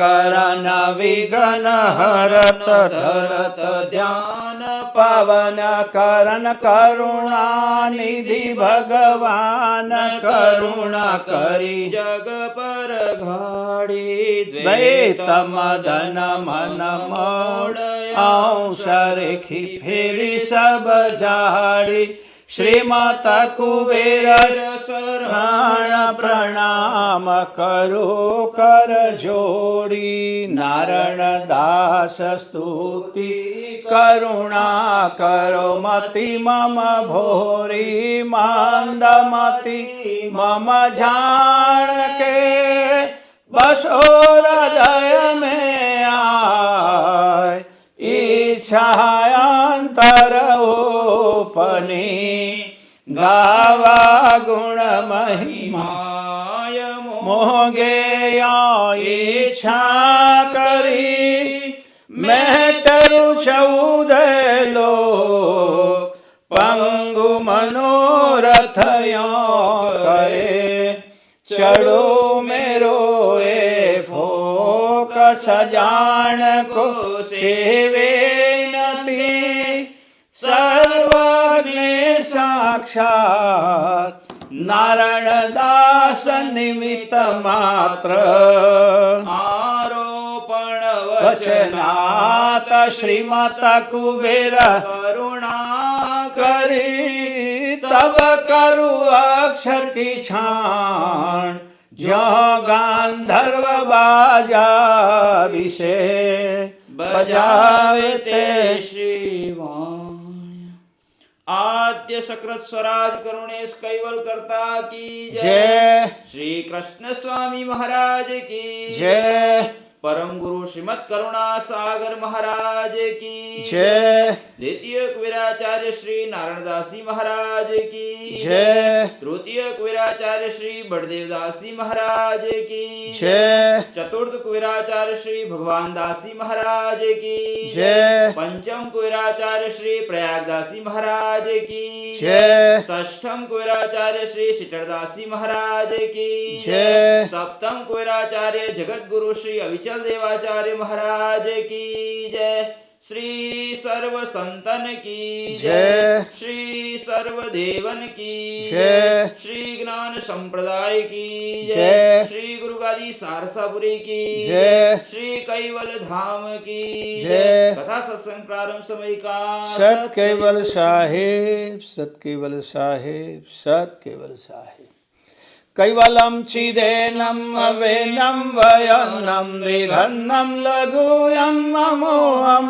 करन विघ्न हरत धरत ध्यान पावन करन करुणा निधि भगवान करुणा करी जग पर घाड़ी द्वैत मदन मन मोड़ औसरेखी फेरी सब जाड़ी श्रीमत कुबेर शरण प्रणाम करो कर जोड़ी नारायण दास स्तुति करुणा करो मति मम भोरी मंदमति मम जान के बसो हृदय में आए इच्छायांतर ओपनी गावा गुण महिमाय मोगे इच्छा करी मैं टरू 14 लोक पंगु मनोरथ करे चढ़ो मेरो ए फोक सजान को सेवे नती सर्वज्ञ साक्षात नारायण दास निमित्त मात्र आरोपण वचनात श्रीमत कुबेर करुणा करी तब करु अक्षर की छाण जो गांधर्व बाजा विषे बजावे ते श्रीवाण आद्य सकृत स्वराज करुणेश कैवल करता की जय। श्री कृष्ण स्वामी महाराज की जय। परम गुरु श्रीमद करुणा सागर महाराज की जय। द्वितीय कुबेराचार्य श्री नारायण दास जी महाराज की जय। तृतीय कुबेराचार्य श्री बड़देव दास जी महाराज की जय। चतुर्थ कुबेराचार्य श्री भगवान दास जी महाराज की जय। पंचम कुबेराचार्य श्री प्रयाग दास जी महाराज की जय। षष्ठम कुबेराचार्य श्री शीतलदास जी महाराज की जय। सप्तम कुबेराचार्य जगत गुरु श्री अविचल देवाचार्य महाराज की जय। श्री सर्व संतन की जय। श्री सर्व देवन की जय। श्री ज्ञान संप्रदाय की जय। श्री गुरु गादी सारसापुरी की जय। श्री कैवल धाम की जय। कथा सत्संग प्रारंभ समय का सत कैवल साहेब, सत कैवल साहेब, सत कैवल साहेब। कैवलम चिदेनम अवेनम वयनम निधन्नम लघुयम अमोहम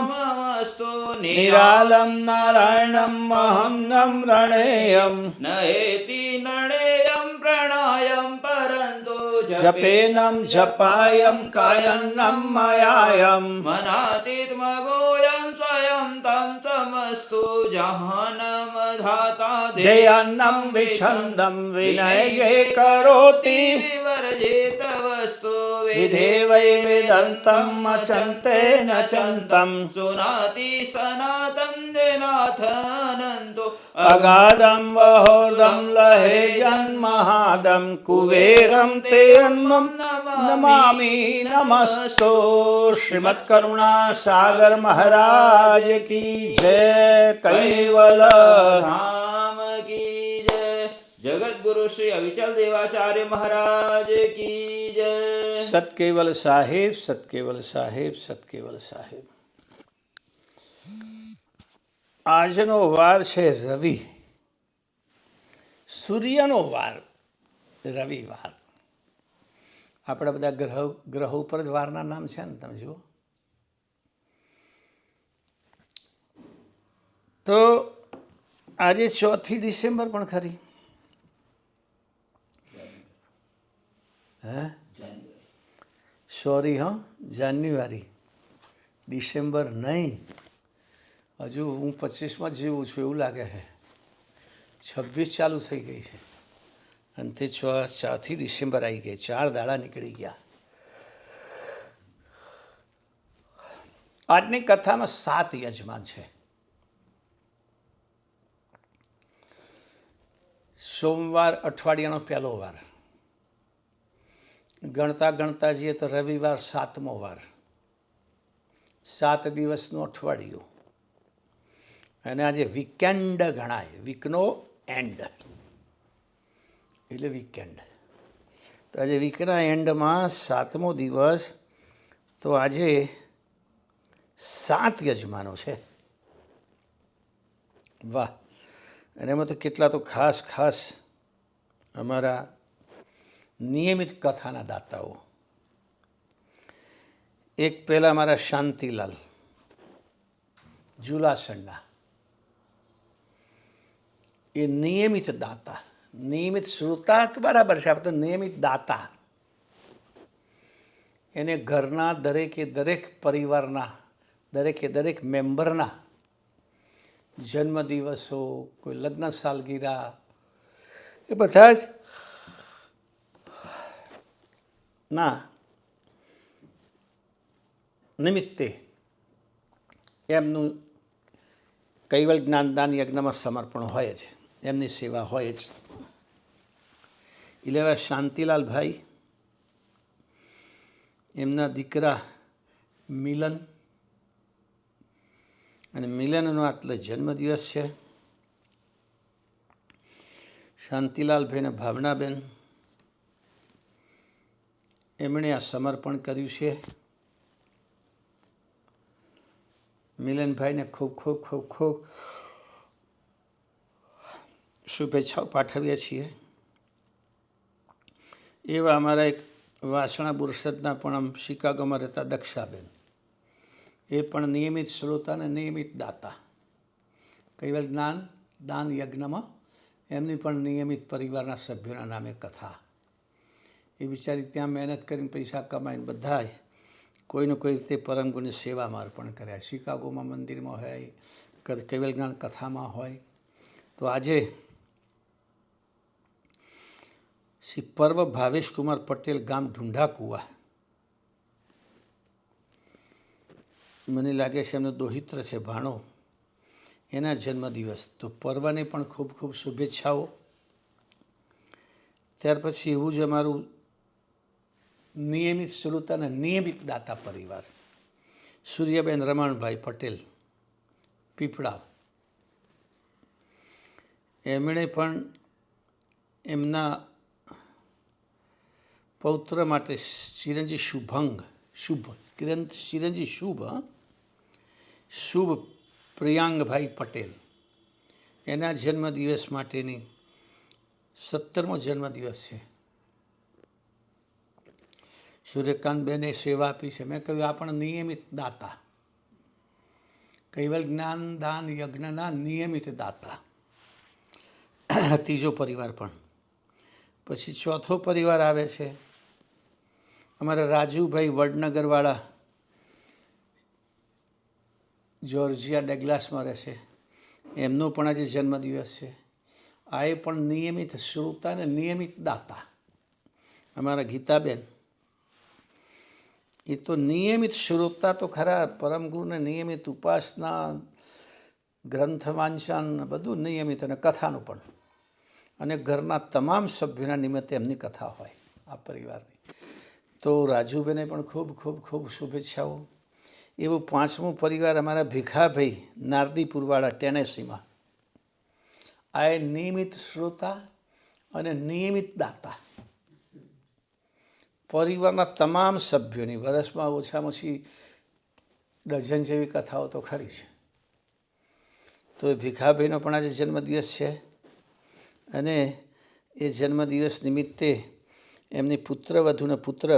निरालम नारायणम अहम नम रणेयम नएति नणेयम प्रणायम परंतु जपेनम जपायम कायन्नम मयायम मनातीत मगोयम स्वयं तम तमस्तु जहानम धाता देयन्नम विछन्दम विनये करोति विवर्जित वस्तु विधेवै वेदन्तं अचन्ते न चन्तं सुनाति सनातन नाथनन्तो अगाधं वहोदं लहे जन्महादं कुबेरं ते अन्मं नमामि नमस्तो श्रीमत् करुणा सागर महाराज की जय। कैवल धाम की जय। जगत गुरु श्री अविचल देवाचार्य महाराज की जय। सत केवल साहेब, सत केवल साहेब, सत केवल साहेब। આજનો વાર છે રવિ, સૂર્યનો વાર, રવિવાર. આપણા બધા ગ્રહો ઉપર જ વારના નામ છે ને, તમે જુઓ તો આજે 4 ડિસેમ્બર પણ ખરી. હે સોરી હા, જાન્યુઆરી, ડિસેમ્બર નહીં. હજુ હું 25માં જીવું છું એવું લાગે છે. 26 ચાલુ થઈ ગઈ છે અને તે 4 ડિસેમ્બર આવી ગઈ. 4 દાડા નીકળી ગયા. આજની કથામાં 7 યજમાન છે. સોમવાર અઠવાડિયાનો પહેલો વાર. ગણતા ગણતા જઈએ તો રવિવાર 7મો વાર, 7 દિવસનું અઠવાડિયું, અને આજે વીકેન્ડ ગણાય, વીકનો એન્ડ એટલે વીકેન્ડ. તો આજે વીકના એન્ડમાં 7મો દિવસ, તો આજે 7 યજમાનો છે. વાહ! અને એમાં તો કેટલા તો ખાસ ખાસ અમારા નિયમિત કથાના દાતાઓ. એક પહેલાં મારા શાંતિલાલ જુલાસણના, એ નિયમિત દાતા, નિયમિત શ્રોતા બરાબર છે, આપણે તો નિયમિત દાતા. એને ઘરના દરેકે દરેક પરિવારના દરેક મેમ્બરના જન્મદિવસો, કોઈ લગ્ન સાલગીરા, એ બધા જ ના નિમિત્તે એમનું કૈવલ્ય જ્ઞાનદાન યજ્ઞમાં સમર્પણ હોય છે, એમની સેવા હોય જ. એટલે શાંતિલાલભાઈ, એમના દીકરા મિલન, અને મિલનનો આટલો જન્મદિવસ છે. શાંતિલાલભાઈને ભાવનાબેન, એમણે આ સમર્પણ કર્યું છે. મિલનભાઈને ખૂબ ખૂબ ખૂબ ખૂબ શુભેચ્છાઓ પાઠવીએ છીએ. એવા અમારા એક વાસણા બોરસદના પણ આમ શિકાગોમાં રહેતા દક્ષાબેન, એ પણ નિયમિત શ્રોતા અને નિયમિત દાતા. કૈવલ્ય જ્ઞાન દાન યજ્ઞમાં એમની પણ નિયમિત પરિવારના સભ્યોના નામે કથા. એ બિચારી ત્યાં મહેનત કરીને પૈસા કમાઈને બધાય કોઈને કોઈ રીતે પરમ ગુણની સેવામાં અર્પણ કર્યા. શિકાગોમાં મંદિરમાં હોય, કૈવલ્ય જ્ઞાન કથામાં હોય. તો આજે શ્રી પર્વ ભાવેશકુમાર પટેલ, ગામ ઢુંઢાકુવા, મને લાગે છે એમનો દોહિત્ર છે, ભાણો, એના જન્મદિવસ. તો પર્વને પણ ખૂબ ખૂબ શુભેચ્છાઓ. ત્યાર પછી એવું જ અમારું નિયમિત શ્રોતા અને નિયમિત દાતા પરિવાર, સૂર્યાબેન રમણભાઈ પટેલ પીપળા, એમણે પણ એમના પૌત્ર માટે ચિરંજી શુભ પ્રિયાંગભાઈ પટેલ, એના જન્મદિવસ માટેની 17મો જન્મદિવસ છે. સૂર્યકાંતબેને સેવા આપી છે. મેં કહ્યું આ પણ નિયમિત દાતા, કૈવલ્ય જ્ઞાન દાન યજ્ઞના નિયમિત દાતા. ત્રીજો પરિવાર પણ. પછી ચોથો પરિવાર આવે છે અમારા રાજુભાઈ વડનગરવાળા, જોર્જિયા ડેગ્લાસમાં રહે છે. એમનો પણ આજે જન્મદિવસ છે. આ એ પણ નિયમિત શ્રોતા અને નિયમિત દાતા. અમારા ગીતાબેન, એ તો નિયમિત શ્રોતા તો ખરા, પરમગુરુને નિયમિત ઉપાસના, ગ્રંથ વાંચન બધું નિયમિત, અને કથાનું પણ. અને ઘરના તમામ સભ્યોના નિમિત્તે એમની કથા હોય આ પરિવારની. તો રાજુભાઈને પણ ખૂબ ખૂબ ખૂબ શુભેચ્છાઓ. એવું 5મું પરિવાર અમારા ભીખાભાઈ નારદીપુરવાળા, ટેનેસીમાં. આ એ નિયમિત શ્રોતા અને નિયમિત દાતા. પરિવારના તમામ સભ્યોની વર્ષમાં ઓછામાં ઓછી ડઝન જેવી કથાઓ તો ખરી છે. તો એ ભીખાભાઈનો પણ આજે જન્મદિવસ છે. અને એ જન્મદિવસ નિમિત્તે એમની પુત્રવધૂને પુત્ર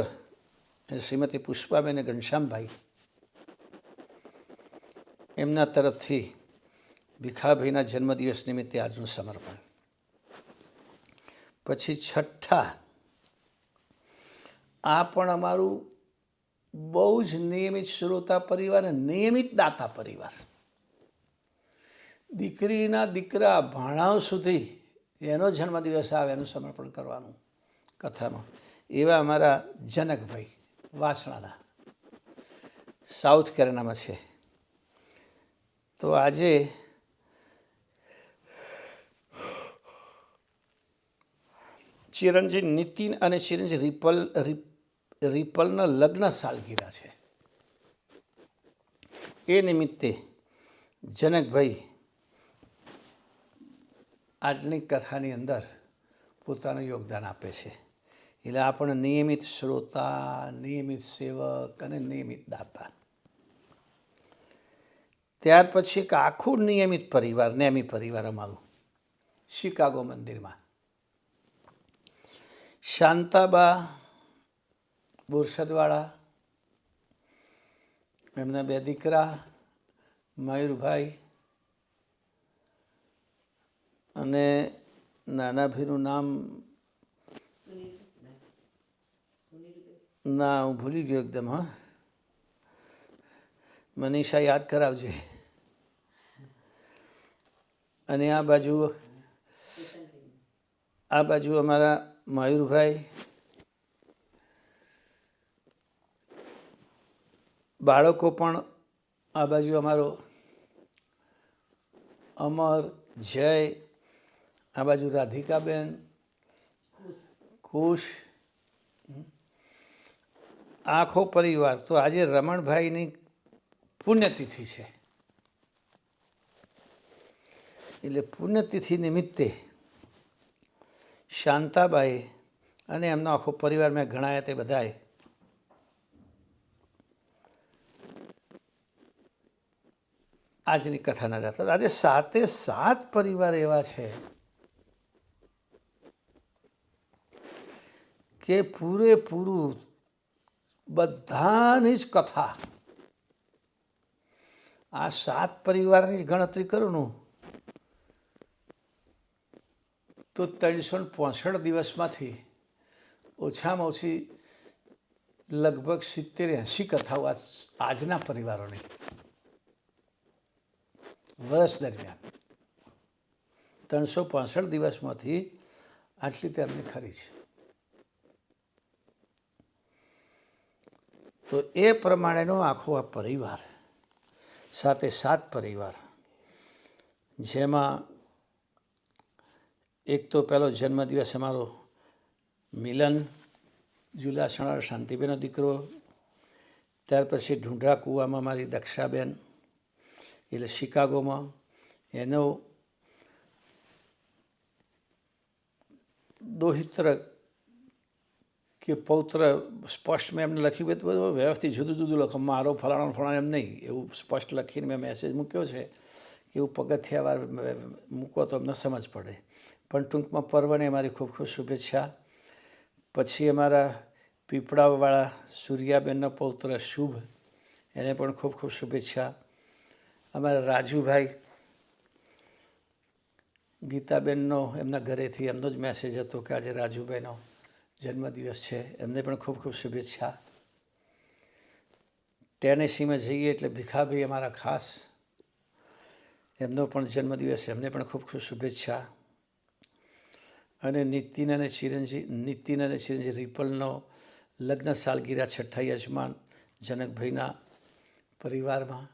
શ્રીમતી પુષ્પાબેન ઘનશ્યામભાઈ, એમના તરફથી ભીખાભાઈના જન્મદિવસ નિમિત્તે આજનું સમર્પણ. પછી છઠ્ઠા, આ પણ અમારું બહુ જ નિયમિત શ્રોતા પરિવાર અને નિયમિત દાતા પરિવાર. દીકરીના દીકરા ભાણાઓ સુધી એનો જન્મદિવસ આવે એનું સમર્પણ કરવાનું કથામાં. એવા અમારા જનકભાઈ વાસણાના, સાઉથ કેરેલામાં છે. તો આજે ચિરંજીવ નીતિન અને ચિરંજીવ રિપલના લગ્ન સાલગીરા છે. એ નિમિત્તે જનકભાઈ આજની કથાની અંદર પોતાનું યોગદાન આપે છે. એટલે આપણે નિયમિત શ્રોતા, નિયમિત સેવક અને નિયમિત દાતા. ત્યાર પછી એક આખું નિયમિત પરિવાર, નેમી પરિવાર અમારું શિકાગો મંદિરમાં. શાંતાબા બોરસદવાળા, એમના 2 દીકરા મયુરભાઈ અને નાના ભાઈનું નામ ના હું ભૂલી ગયો એકદમ. હા, મનીષા યાદ કરાવજે. અને આ બાજુ અમારા મયુરભાઈ, બાળકો પણ આ બાજુ અમારો અમર, જય, આ બાજુ રાધિકાબેન, ખુશ, આખો પરિવાર. તો આજે રમણભાઈની પુણ્યતિથિ છે. એટલે પુણ્યતિથિ નિમિત્તે શાંતાબાઈ અને એમનો આખો પરિવાર મેં ગણાયા તે બધાએ આજની કથાના દાતા. આજે 7 પરિવાર એવા છે કે પૂરેપૂરું બધાની જ કથા, આ 7 પરિવારની જ ગણતરી કરું તો 365 દિવસમાંથી ઓછામાં ઓછી લગભગ 70-80 કથાઓ આજના પરિવારોની વર્ષ દરમિયાન 365 દિવસમાંથી આટલી તેમની ખરી છે. તો એ પ્રમાણેનો આખો આ પરિવાર, 7 પરિવાર, જેમાં એક તો પહેલો જન્મદિવસ અમારો મિલન જુલાસણા શાંતિબેનનો દીકરો, ત્યાર પછી ઢૂંઢા કૂવામાં મારી દક્ષાબેન, એટલે શિકાગોમાં એનો દોહિત્ર કે પૌત્ર સ્પષ્ટ મેં એમને લખ્યું, બધું વ્યવસ્થિત જુદું જુદું લખો, મારો ફલાણો એમ નહીં, એવું સ્પષ્ટ લખીને મેં મેસેજ મૂક્યો છે કે એવું પગથિયાવાર મૂકો તો અમને સમજ પડે. પણ ટૂંકમાં પર્વને અમારી ખૂબ ખૂબ શુભેચ્છા. પછી અમારા પીપળાવાળા સૂર્યાબેનનો પૌત્ર શુભ, એને પણ ખૂબ ખૂબ શુભેચ્છા. અમારા રાજુભાઈ ગીતાબેનનો એમના ઘરેથી એમનો જ મેસેજ હતો કે આજે રાજુભાઈનો જન્મદિવસ છે, એમને પણ ખૂબ ખૂબ શુભેચ્છા. ટેનેસીમાં જઈએ એટલે ભીખાભાઈ અમારા ખાસ, એમનો પણ જન્મદિવસ, એમને પણ ખૂબ ખૂબ શુભેચ્છા. અને નીતિન અને ચિરંજી રિપલનો લગ્ન સાલગીરા 6ઠ્ઠા યજમાન જનકભાઈના પરિવારમાં,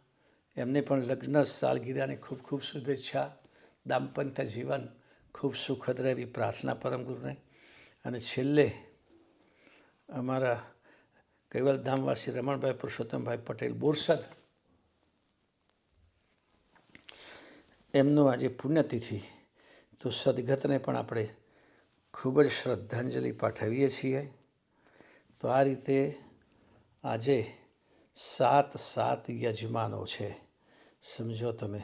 એમને પણ લગ્ન સાલગીરાની ખૂબ ખૂબ શુભેચ્છા. દાંપત્ય જીવન ખૂબ સુખદ રહે એવી પ્રાર્થના પરમગુરુને. અને છેલ્લે અમારા કૈવલધામવાસી રમણભાઈ પુરુષોત્તમભાઈ પટેલ બોરસદ, એમનું આજે પુણ્યતિથિ, તો સદગતને પણ આપણે ખૂબ જ શ્રદ્ધાંજલિ પાઠવીએ છીએ. તો આ રીતે આજે 7 યજમાનો છે, સમજો તમે.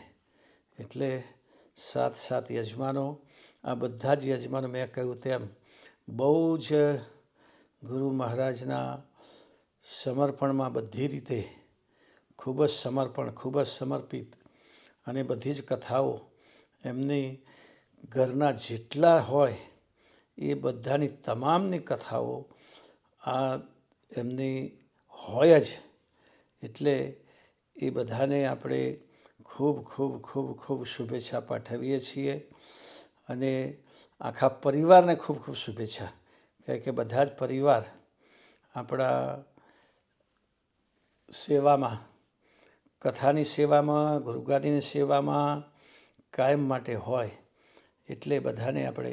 એટલે 7 યજમાનો, આ બધા જ યજમાનો મેં કહ્યું તેમ બહુ જ ગુરુ મહારાજના સમર્પણમાં બધી રીતે ખૂબ જ સમર્પણ, ખૂબ જ સમર્પિત, અને બધી જ કથાઓ એમની ઘરના જેટલા હોય એ બધાની તમામની કથાઓ આ એમની હોય જ. એટલે એ બધાને આપણે ખૂબ ખૂબ ખૂબ ખૂબ શુભેચ્છા પાઠવીએ છીએ. અને આખા પરિવારને ખૂબ ખૂબ શુભેચ્છા, કારણ કે બધા જ પરિવાર આપણા સેવામાં, કથાની સેવામાં, ગુરુગાદીની સેવામાં કાયમ માટે હોય. એટલે બધાને આપણે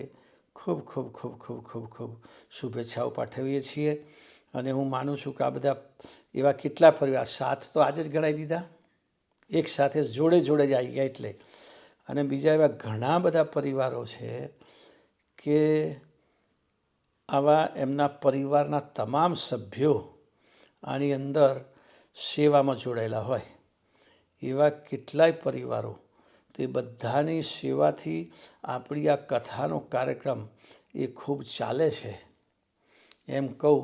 ખૂબ ખૂબ ખૂબ ખૂબ ખૂબ ખૂબ શુભેચ્છાઓ પાઠવીએ છીએ. અને હું માનું છું કે આ બધા એવા કેટલા પરિવાર, 7 તો આજે જ ગણાવી દીધા, એક સાથે જોડે જોડે જ આવી ગયા એટલે. અને બીજા એવા ઘણા બધા પરિવારો છે કે આવા એમના પરિવારના તમામ સભ્યો આની અંદર સેવામાં જોડાયેલા હોય. એવા કેટલાય પરિવારો, તે બધાની સેવાથી આપણી આ કથાનો કાર્યક્રમ એ ખૂબ ચાલે છે એમ કહું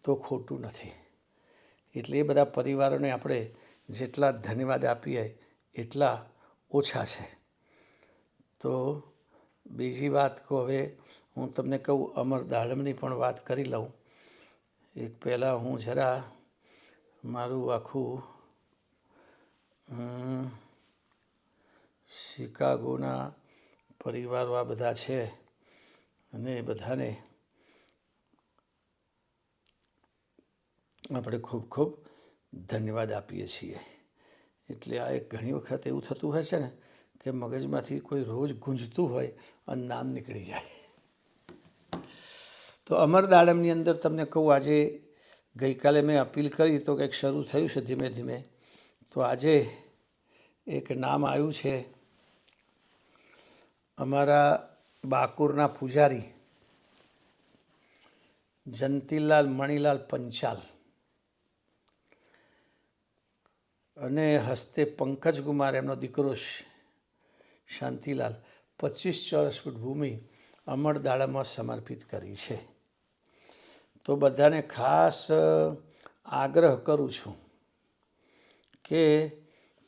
તો ખોટું નથી. એટલે એ બધા પરિવારોને આપણે જેટલા ધન્યવાદ આપીએ એટલા ઓછા છે. તો બીજી વાત કહું, હવે હું તમને કહું, અમર દાડમની પણ વાત કરી લઉં. એક પહેલાં હું જરા મારું આખું શિકાગોના પરિવારો આ બધા છે અને એ બધાને આપણે ખૂબ ખૂબ ધન્યવાદ આપીએ છીએ. એટલે આ એક ઘણી વખત એવું થતું હોય છે ને કે મગજમાંથી કોઈ રોજ ગુંજતું હોય અને નામ નીકળી જાય. તો અમર દાડમની અંદર તમને કહું, આજે ગઈકાલે મેં અપીલ કરી તો કંઈક શરૂ થયું છે ધીમે ધીમે. તો આજે એક નામ આવ્યું છે અમારા બાકુરના પૂજારી જંતીલાલ મણીલાલ પંચાલ અને હસ્તે પંકજકુમાર એમનો દીકરો શાંતિલાલ 25 ચોરસ ફૂટ ભૂમિ અમર દાડમમાં સમર્પિત કરી છે. તો બધાને ખાસ આગ્રહ કરું છું કે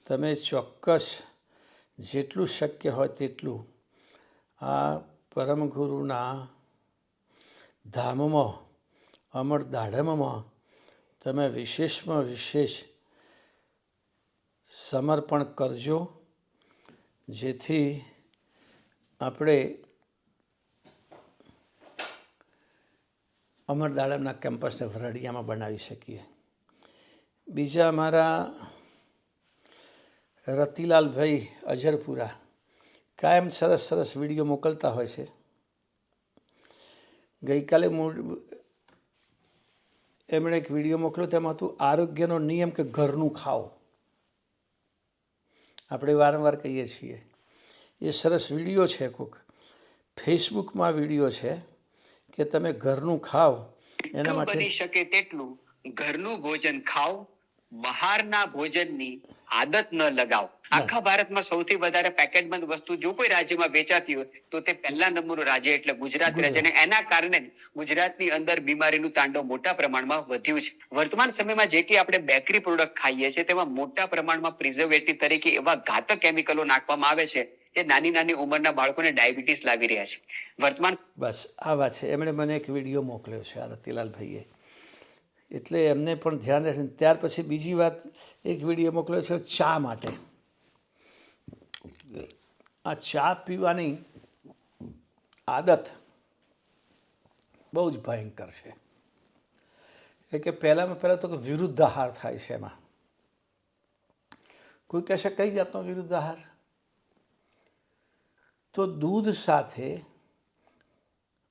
તમે ચોક્કસ જેટલું શક્ય હોય તેટલું આ પરમગુરુના ધામમાં અમર દાડમમાં તમે વિશેષમાં વિશેષ સમર્પણ કરજો, જેથી આપણે અમર દાડમના કેમ્પસને વરાડિયામાં બનાવી શકીએ. બીજા અમારા રતિલાલભાઈ અજરપુરા કાયમ સરસ સરસ વિડીયો મોકલતા હોય છે. ગઈકાલે એમણે એક વિડીયો મોકલ્યો, તેમાં હતું આરોગ્યનો નિયમ કે ઘરનું ખાઓ. આપણે વારંવાર કહીએ છીએ, એ સરસ વિડીયો છે. કોઈક ફેસબુકમાં વિડીયો છે કે તમે ઘરનું ખાઓ, એના માટે બની શકે તેટલું ઘરનું ભોજન ખાઓ, બહારના ભોજનની આદત ન લગાવો. આખા ભારતમાં સૌથી વધારે પેકેટ બંધ વસ્તુ જો કોઈ રાજ્યમાં વેચાતી હોય તો તે પહેલા નંબરનું રાજ્ય એટલે ગુજરાત રાજ્ય, અને એના કારણે જ ગુજરાતની અંદર બીમારીનું તાંડવ મોટા પ્રમાણમાં વધ્યું છે. વર્તમાન સમયમાં જે કે આપણે બેકરી પ્રોડક્ટ ખાઈએ છીએ તેમાં મોટા પ્રમાણમાં પ્રિઝર્વેટિવ તરીકે એવા ઘાતક કેમિકલો નાખવામાં આવે છે જે નાની નાની ઉંમરના બાળકોને ડાયાબિટીસ લાવી રહ્યા છે. વર્તમાન બસ આ વાત છે. એમણે મને એક વિડીયો મોકલ્યો છે આ રતિલાલભાઈએ, એટલે એમને પણ ધ્યાન રહેશે. ત્યાર પછી બીજી વાત, એક વિડીયો મોકલ્યો છે ચા માટે. આ ચા પીવાની આદત બહુ જ ભયંકર છે. એ કે પહેલાં તો કે વિરુદ્ધ આહાર થાય છે. એમાં કોઈ કહેશે કઈ જાતનો વિરુદ્ધ આહાર? તો દૂધ સાથે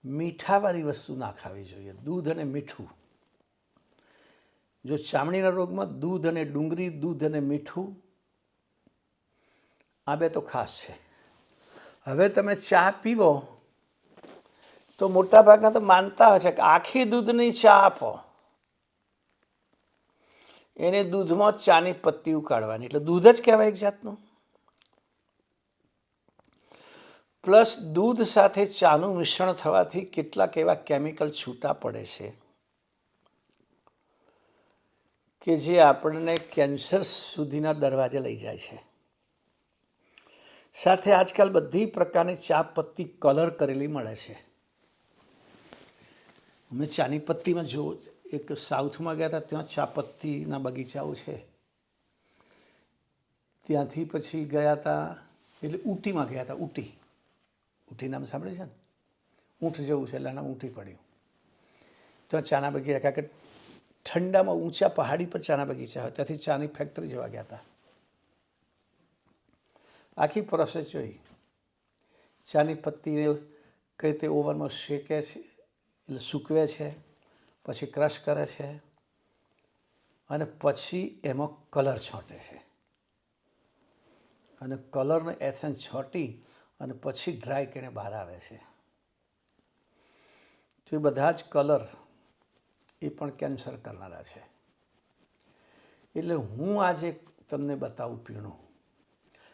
મીઠાવાળી વસ્તુ ના ખાવી જોઈએ. દૂધ અને મીઠું. જો ચામડીના રોગમાં દૂધ અને ડુંગળી, દૂધ અને મીઠું, આ બે તો ખાસ છે. હવે તમે ચા પીવો તો મોટાભાગના તો માનતા હશે કે આખી દૂધની ચા આપો, એને દૂધમાં ચાની પત્તી ઉકાળવાની, એટલે દૂધ જ કહેવાય એક જાતનું. પ્લસ દૂધ સાથે ચાનું મિશ્રણ થવાથી કેટલાક એવા કેમિકલ છૂટા પડે છે કે જે આપણને કેન્સર સુધીના દરવાજે લઈ જાય છે. સાથે આજકાલ બધી પ્રકારની ચા પત્તી કલર કરેલી મળે છે. અમે ચાની પત્તીમાં જો એક સાઉથમાં ગયા હતા, ત્યાં ચા પત્તીના બગીચાઓ છે. ત્યાંથી પછી ગયા હતા, એટલે ઊટીમાં ગયા હતા. ઊટી નામ સાંભળે છે ને? ઊંટ જેવું છે, એટલે નામ ઊંટી પડ્યું. ત્યાં ચાના બગીચા, કારણ કે ઠંડામાં ઊંચા પહાડી પર ચાના બગીચા હોય, ત્યાંથી ચાની ફેક્ટરી જોવા ગયા હતા. આખી પ્રોસેસ જોઈ. ચાની પત્તીને કઈ રીતે ઓવનમાં શેકે છે, એટલે સૂકવે છે, પછી ક્રશ કરે છે અને પછી એમાં કલર છાંટે છે અને કલરનો એસેન્સ છાંટી અને પછી ડ્રાય કરીને બહાર આવે છે. તો એ બધા જ કલર એ પણ કેન્સર કરનારા છે. એટલે હું આજે તમને બતાવું પીણું.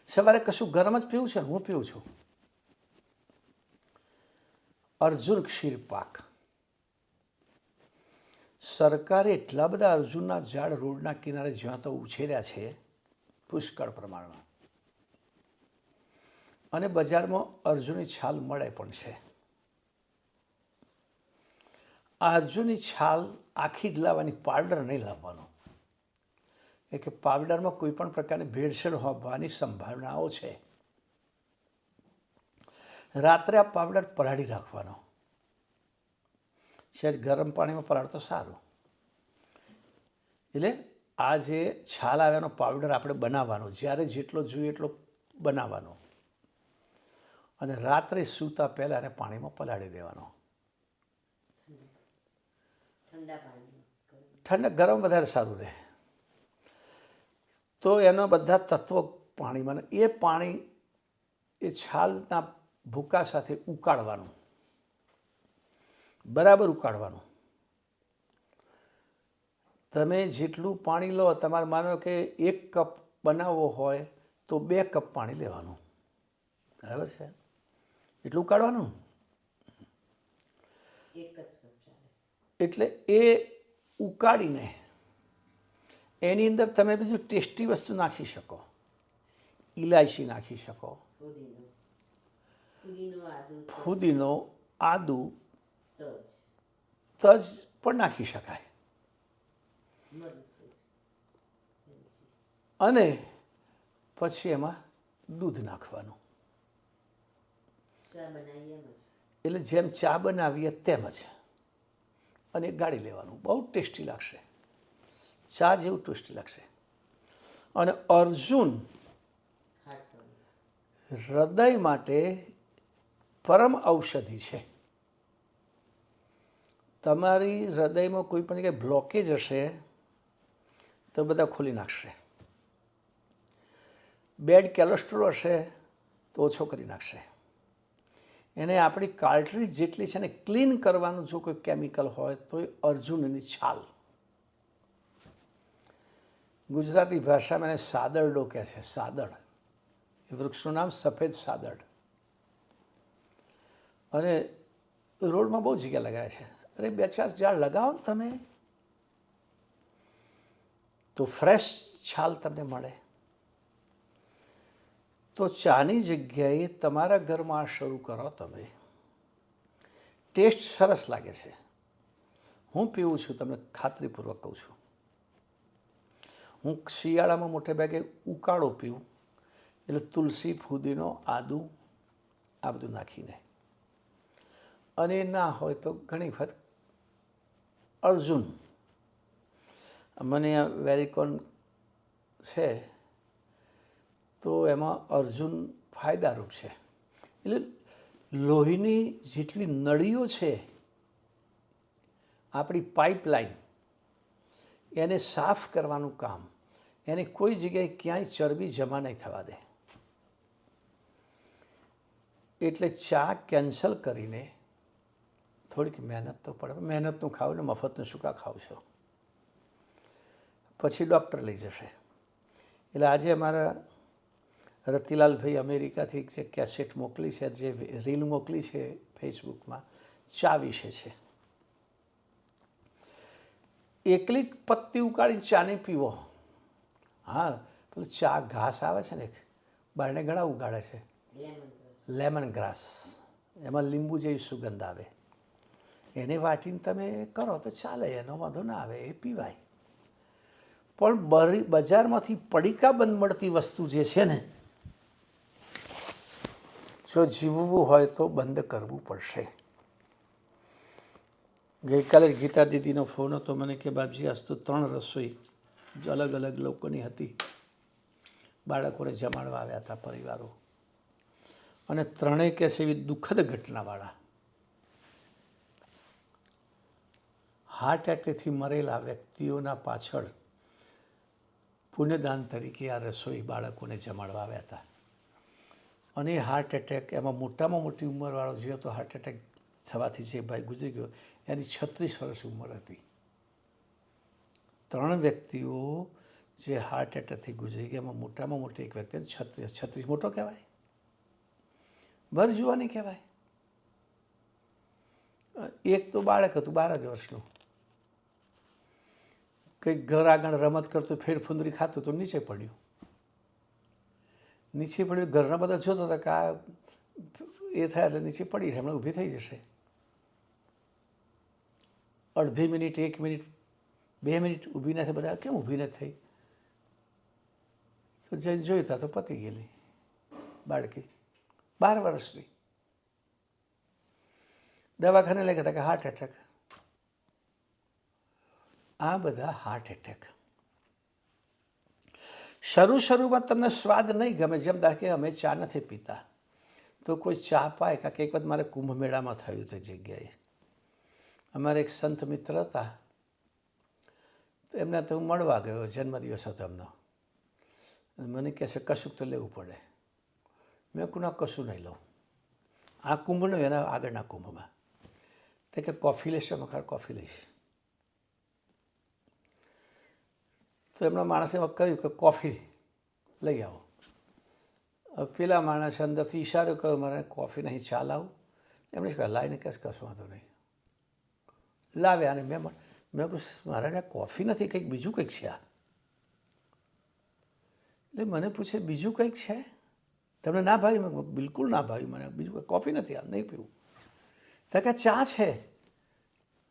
સવારે કશું ગરમ જ પીવું છે ને, હું પીવું છું અર્જુન ક્ષીર પાક. સરકારે એટલા બધા અર્જુનના ઝાડ રોડના કિનારે જ્યાં તો ઉછેર્યા છે પુષ્કળ પ્રમાણમાં, અને બજારમાં અર્જુનની છાલ મળે પણ છે. આ અર્જુનની છાલ આખી જ લાવવાની, પાવડર નહીં લાવવાનો, કે પાવડરમાં કોઈ પણ પ્રકારની ભેળસેળ હોવાની સંભાવનાઓ છે. રાત્રે આ પાવડર પલાળી રાખવાનો, સહેજ ગરમ પાણીમાં પલાળ તો સારું. એટલે આ જે છાલ આવ્યાનો પાવડર આપણે બનાવવાનો, જ્યારે જેટલો જોઈએ એટલો બનાવવાનો, અને રાત્રે સૂતા પહેલાં એને પાણીમાં પલાળી દેવાનો. ઠંડા ગરમ વધારે સારું રહે. તો એના બધા તત્વો પાણીમાં, એ પાણી એ છાલના ભૂકા સાથે ઉકાળવાનું, બરાબર ઉકાળવાનું. તમે જેટલું પાણી લો, તમારે માનો કે 1 કપ બનાવવો હોય તો 2 કપ પાણી લેવાનું, બરાબર છે? એટલું ઉકાળવાનું. એટલે એ ઉકાળીને એની અંદર તમે બીજું ટેસ્ટી વસ્તુ નાખી શકો. ઇલાયચી નાખી શકો, ફુદીનો, આદુ, તજ પણ નાખી શકાય. અને પછી એમાં દૂધ નાખવાનું. એટલે જેમ ચા બનાવીએ તેમ જ, અને ગાળી લેવાનું. બહુ ટેસ્ટી લાગશે, ચા જેવું ટેસ્ટી લાગશે. અને અર્જુન હૃદય માટે પરમ ઔષધિ છે. તમારી હૃદયમાં કોઈ પણ જગ્યાએ બ્લોકેજ હશે તો બધા ખોલી નાખશે. બેડ કોલેસ્ટ્રોલ હશે તો ઓછો કરી નાખશે. એને આપણી કાર્ટ્રીજ જેટલી છે ને ક્લીન કરવાનું, જો કોઈ કેમિકલ હોય તો એ અર્જુનની છાલ. ગુજરાતી ભાષામાં એને સાદરડો કહે છે. સાદડ એ વૃક્ષનું નામ સફેદ સાદડ. અને રોડમાં બહુ જગ્યા લગાવે છે. અરે 2-4 ઝાડ લગાવો ને તમે તો ફ્રેશ છાલ તમને મળે. તો ચાની જગ્યાએ તમારા ઘરમાં શરૂ કરો તમે. ટેસ્ટ સરસ લાગે છે. હું પીવું છું, તમને ખાતરીપૂર્વક કહું છું. હું શિયાળામાં મોટે ભાગે ઉકાળો પીવું, એટલે તુલસી, ફુદીનો, આદુ આ બધું નાખીને. અને ના હોય તો ઘણી વખત અર્જુન. મને આ વેરિકોન છે તો એમાં અર્જુન ફાયદારૂપ છે. એટલે લોહીની જેટલી નળીઓ છે, આપણી પાઇપલાઇન, એને સાફ કરવાનું કામ, એને કોઈ જગ્યાએ ક્યાંય ચરબી જમા નહીં થવા દે. એટલે ચા કેન્સલ કરીને થોડીક મહેનત તો પડે. મહેનતનું ખાવ ને મફતનું શું કાં ખાવ છો? પછી ડૉક્ટર લઈ જશે. એટલે આજે અમારા રતિલાલભાઈ અમેરિકાથી જે કેસેટ મોકલી છે, જે રીલ મોકલી છે ફેસબુકમાં, ચા વિશે છે. એકલી પત્તી ઉકાળીને ચા નહીં પીવો. હા, પેલું ચા ઘાસ આવે છે ને, બારણે ઘણા ઉગાડે છે, લેમન ગ્રાસ, એમાં લીંબુ જેવી સુગંધ આવે. એને વાટીને તમે કરો તો ચાલે, એનો વાંધો ના આવે, એ પીવાય. પણ બજારમાંથી પડીકા બંધ મળતી વસ્તુ જે છે ને, જો જીવવું હોય તો બંધ કરવું પડશે. ગઈકાલે ગીતા દીદીનો ફોન હતો મને કે બાપજી આજ તો 3 રસોઈ અલગ અલગ લોકોની હતી. બાળકોને જમાડવા આવ્યા હતા પરિવારો, અને 3 કેસ એવી દુઃખદ ઘટનાવાળા. હાર્ટ એટેકથી મરેલા વ્યક્તિઓના પાછળ પુણ્યદાન તરીકે આ રસોઈ બાળકોને જમાડવા આવ્યા હતા. અને હાર્ટ એટેક એમાં મોટામાં મોટી ઉંમરવાળો જે હતો હાર્ટ એટેક થવાથી જે ભાઈ ગુજરી ગયો એની 36 વર્ષ ઉંમર હતી. 3 વ્યક્તિઓ જે હાર્ટ એટેકથી ગુજરી ગયા એમાં મોટામાં મોટી એક વ્યક્તિ 36 મોટો કહેવાય, ભર જુવાની કહેવાય. એક તો બાળક હતું 12 જ વર્ષનું, કંઈક ઘર આગળ રમત કરતું ફેરફુંદરી ખાતું તો નીચે પડ્યું. ઘરના બધા જોતા હતા કે આ એ થાય એટલે નીચે પડી છે, હમણાં ઊભી થઈ જશે. અડધી મિનિટ, 1 મિનિટ, 2 મિનિટ ઊભી ના થઈ. બધા કેમ ઊભી નથી થઈ? તો જઈને જોયું તા તો પતી ગયેલી બાળકી 12 વર્ષની. દવાખાને લઈ ગયા કે હાર્ટ એટેક. આ બધા હાર્ટ એટેક. શરૂમાં તમને સ્વાદ નહીં ગમે. જેમ ધારો કે અમે ચા નથી પીતા તો કોઈ ચા પાય. કારણ કે એક વખત મારે કુંભ મેળામાં થયું તે જગ્યાએ અમારે એક સંત મિત્ર હતા, તો એમને તો હું મળવા ગયો, જન્મદિવસ હતો એમનો. મને કહે છે કશુંક તો લેવું પડે. મેં કુના કશું નહીં લઉં, આ કુંભ નહીં એના આગળના કુંભમાં. તે કે કોફી લેશે? મેં ખરા કોફી લઈશ. તો એમના માણસે કહ્યું કે કોફી લઈ આવો. પેલા માણસે અંદરથી ઈશારો કર્યો મારે કોફી નહીં ચા લાવું. એમણે કહ્યું લાવીને કહેશ કશું વાંધો નહીં. લાવ્યા અને મેં કહ્યું મહારાજ આ કોફી નથી, કંઈક બીજું કંઈક છે આ. એટલે મને પૂછે બીજું કંઈક છે તમને ના ભાવી? મેં બિલકુલ ના ભાવી, મને બીજું કોફી નથી, આ નહીં પીવું. તો કે ચા છે.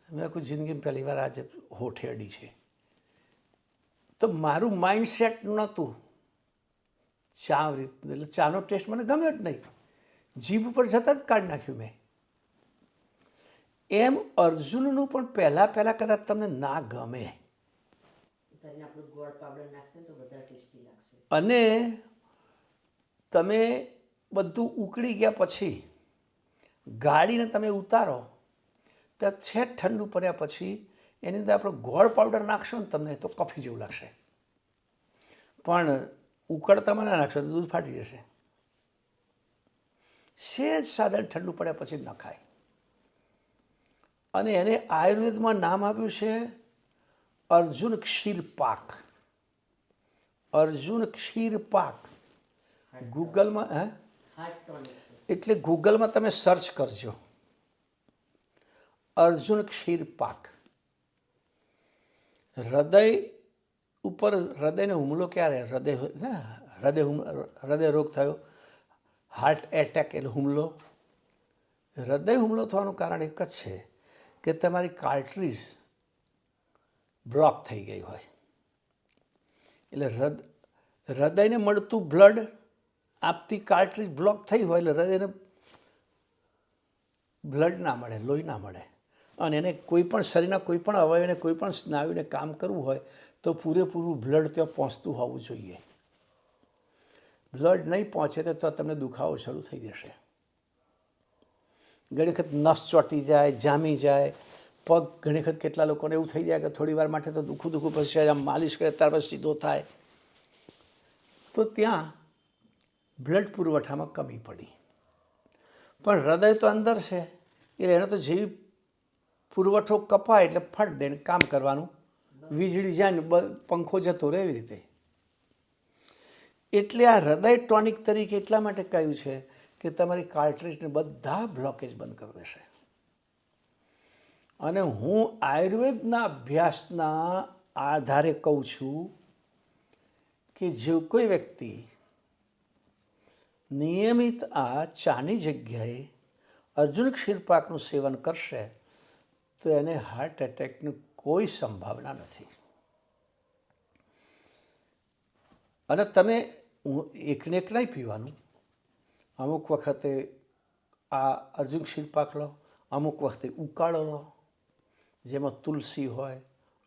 મેં કોઈ જિંદગીમાં પહેલી વાર આજે હોઠે અડી છે. તો મારું માઇન્ડસેટ નહોતું ચા રીતનું, એટલે ચાનો ટેસ્ટ મને ગમ્યો જ નહીં. જીભ ઉપર જતાં જ કાઢી નાખ્યું મેં. એમ અર્જુનનું પણ પહેલાં કદાચ તમને ના ગમે અને તમે બધું ઉકળી ગયા પછી ગાડીને તમે ઉતારો તો છેક ઠંડુ પડ્યા પછી એની અંદર આપણે ગોળ પાવડર નાખશો ને તમને તો કોફી જેવું લાગશે. પણ ઉકળતામાં ના નાખશો તો દૂધ ફાટી જશે. સહેજ સાધારણ ઠંડુ પડ્યા પછી ન ખાય. અને એને આયુર્વેદમાં નામ આપ્યું છે અર્જુન ક્ષીર પાક. અર્જુન ક્ષીર પાક. ગૂગલમાં એટલે ગૂગલમાં તમે સર્ચ કરજો અર્જુન ક્ષીર પાક. હૃદયને હુમલો ક્યારે? હૃદય રોગ થયો, હાર્ટ એટેક એટલે હુમલો. હૃદય હુમલો થવાનું કારણ એક જ છે કે તમારી કાર્ટ્રીજ બ્લોક થઈ ગઈ હોય. એટલે હૃદયને મળતું બ્લડ આપતી કાર્ટ્રીજ બ્લોક થઈ હોય એટલે હૃદયને બ્લડ ના મળે, લોહી ના મળે. અને એને કોઈ પણ શરીરના કોઈ પણ અવયવને કોઈ પણ સ્નાયુને કામ કરવું હોય તો પૂરેપૂરું બ્લડ ત્યાં પહોંચતું હોવું જોઈએ. બ્લડ નહીં પહોંચે તો તમને દુખાવો શરૂ થઈ જશે. ઘણી વખત નસ ચોંટી જાય, જામી જાય, પગ ઘણી વખત કેટલા લોકોને એવું થઈ જાય કે થોડી વાર માટે તો દુખું પછી આમ માલિશ કરે ત્યાર પછી સીધો થાય. તો ત્યાં બ્લડ પુરવઠામાં કમી પડી. પણ હૃદય તો અંદર છે એટલે એને તો જેવી પુરવઠો કપાય એટલે ફટ દઈને કામ કરવાનું, વીજળી જાય ને પંખો જતો રહે એવી રીતે. એટલે આ હૃદય ટોનિક તરીકે એટલા માટે કહ્યું છે કે તમારી કાર્ટ્રીજને બધા બ્લોકેજ બંધ કરી દેશે. અને હું આયુર્વેદના અભ્યાસના આધારે કહું છું કે જો કોઈ વ્યક્તિ નિયમિત આ ચાની જગ્યાએ અર્જુન ક્ષીરપાકનું સેવન કરશે તો એને હાર્ટ એટેકની કોઈ સંભાવના નથી. અને તમે એકને એક નહીં પીવાનું. અમુક વખતે આ અર્જુન ક્ષીરપાક લો, અમુક વખતે ઉકાળો લો જેમાં તુલસી હોય,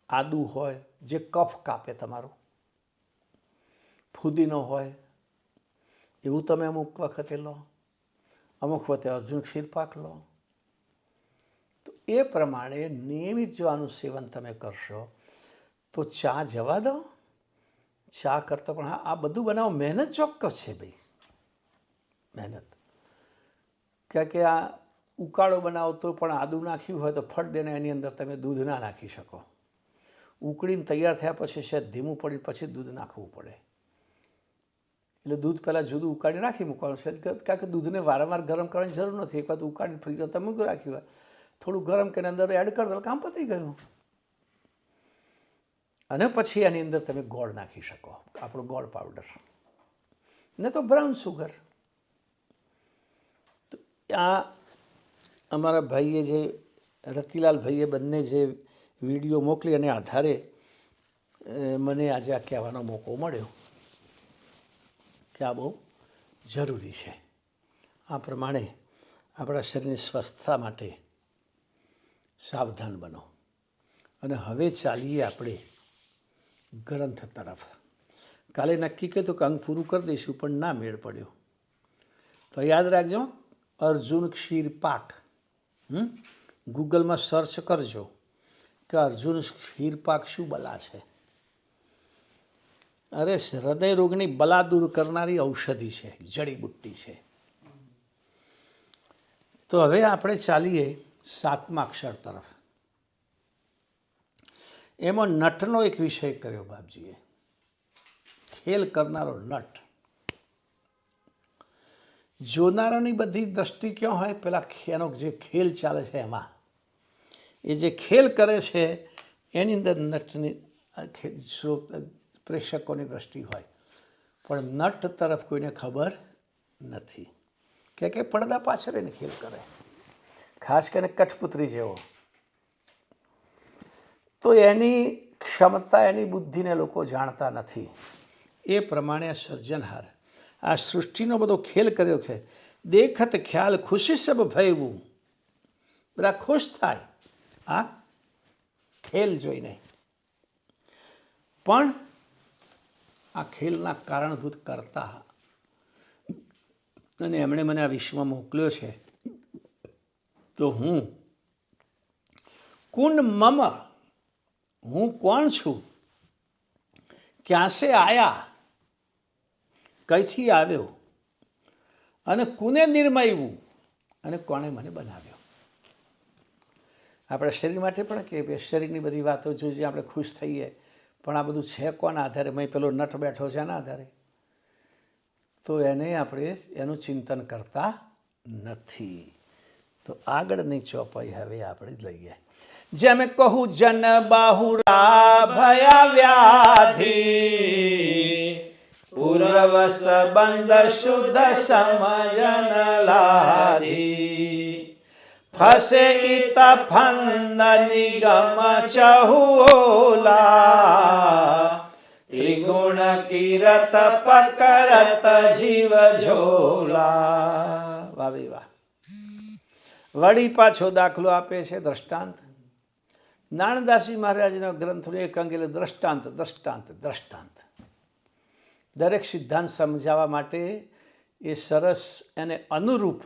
આદુ હોય જે કફ કાપે તમારું, ફુદીનો હોય એવું તમે અમુક વખતે લો, અમુક વખતે અર્જુન ક્ષીરપાક લો. તો એ પ્રમાણે નિયમિત જો આનું સેવન તમે કરશો તો ચા જવા દો, ચા કરતો પણ આ બધું બનાવો મહેનત ચોક્કસ છે ભાઈ, મહેનત. કે આ ઉકાળો બનાવો તો પણ આદું નાખ્યું હોય તો ફટ દેને એની અંદર તમે દૂધ ના નાખી શકો. ઉકળીને તૈયાર થયા પછી છે ધીમું પડી પછી દૂધ નાખવું પડે. એટલે દૂધ પહેલાં જુદું ઉકાળી રાખી મૂકવાનું છે, કારણ કે દૂધને વારંવાર ગરમ કરવાની જરૂર નથી. એક વખત ઉકાળી ફ્રીજમાં તમે મૂકી રાખ્યું હોય, થોડું ગરમ કરીને અંદર એડ કરી દો, કામ પતી ગયું. અને પછી એની અંદર તમે ગોળ નાખી શકો, આપણો ગોળ પાવડર, ને તો બ્રાઉન સુગર. આ અમારા ભાઈએ જે રતિલાલ ભાઈએ બંને જે વિડીયો મોકલી અને આધારે મને આજે આ કહેવાનો મોકો મળ્યો કે આ બહુ જરૂરી છે. આ પ્રમાણે આપણા શરીરની સ્વસ્થતા માટે સાવધાન બનો. અને હવે ચાલીએ આપણે ગ્રંથ તરફ. કાલે નક્કી કર્યું કે અંગ પૂરું કરી દઈશું પણ ના મેળ પડ્યો. તો યાદ રાખજો, અર્જુન ક્ષીર પાક. ગૂગલમાં સર્ચ કરજો કે અર્જુન ક્ષીર પાક શું બલા છે. અરે હૃદય રોગની બલા દૂર કરનારી ઔષધિ છે, જડીબુટ્ટી છે. તો હવે આપણે ચાલીએ 7મા અક્ષર તરફ. એમાં નટનો એક વિષય કર્યો બાપજીએ, ખેલ કરનારો નટ. જોનારાની બધી દ્રષ્ટિ ક્યાં હોય? પેલા એનો જે ખેલ ચાલે છે એમાં. એ જે ખેલ કરે છે એની અંદર નટની પ્રેક્ષકોની દ્રષ્ટિ હોય, પણ નટ તરફ કોઈને ખબર નથી. કે પડદા પાછળ એને ખેલ કરે, ખાસ કરીને કઠપુતળી જેવો. તો એની ક્ષમતા, એની બુદ્ધિને લોકો જાણતા નથી. એ પ્રમાણે સર્જનહાર આ સૃષ્ટિનો બધો ખેલ કર્યો છે. દેખત ખ્યાલ ખુશી સબ ભયવું, બધા ખુશ થાય આ ખેલ જોઈને. પણ આ ખેલના કારણભૂત કરતા અને એમણે મને આ વિશ્વમાં મોકલ્યો છે, તો હું કુંડ મમ, હું કોણ છું, ક્યાં સે આયા, કઈથી આવ્યો, અને કુને નિર્મયવું, અને કોણે મને બનાવ્યો. આપણા શરીર માટે પણ કે શરીરની બધી વાતો જોઈએ, આપણે ખુશ થઈએ, પણ આ બધું છે કોના આધારે? મેં પેલો નટ બેઠો છે એના આધારે. તો એને આપણે એનું ચિંતન કરતા નથી. તો આગળની ચોપાઈ હવે આપણે લઈએ. જેમ કહું જન બાહુરા ભયા વ્યાધિ, પૂર્વસ બંધ શુદ્ધ સમયન લાધી, ફસે ઇત ફંદ નિગમ ચહુલા, ત્રિગુણ કિરત પકરત જીવ ઝોલા. વાહ ભાઈ વાહ. વળી પાછો દાખલો આપે છે, દ્રષ્ટાંત. નાણદાસી મહારાજના ગ્રંથનો એક અંગ એટલે દ્રષ્ટાંત, દ્રષ્ટાંત, દ્રષ્ટાંત. દરેક સિદ્ધાંત સમજાવવા માટે એ સરસ એને અનુરૂપ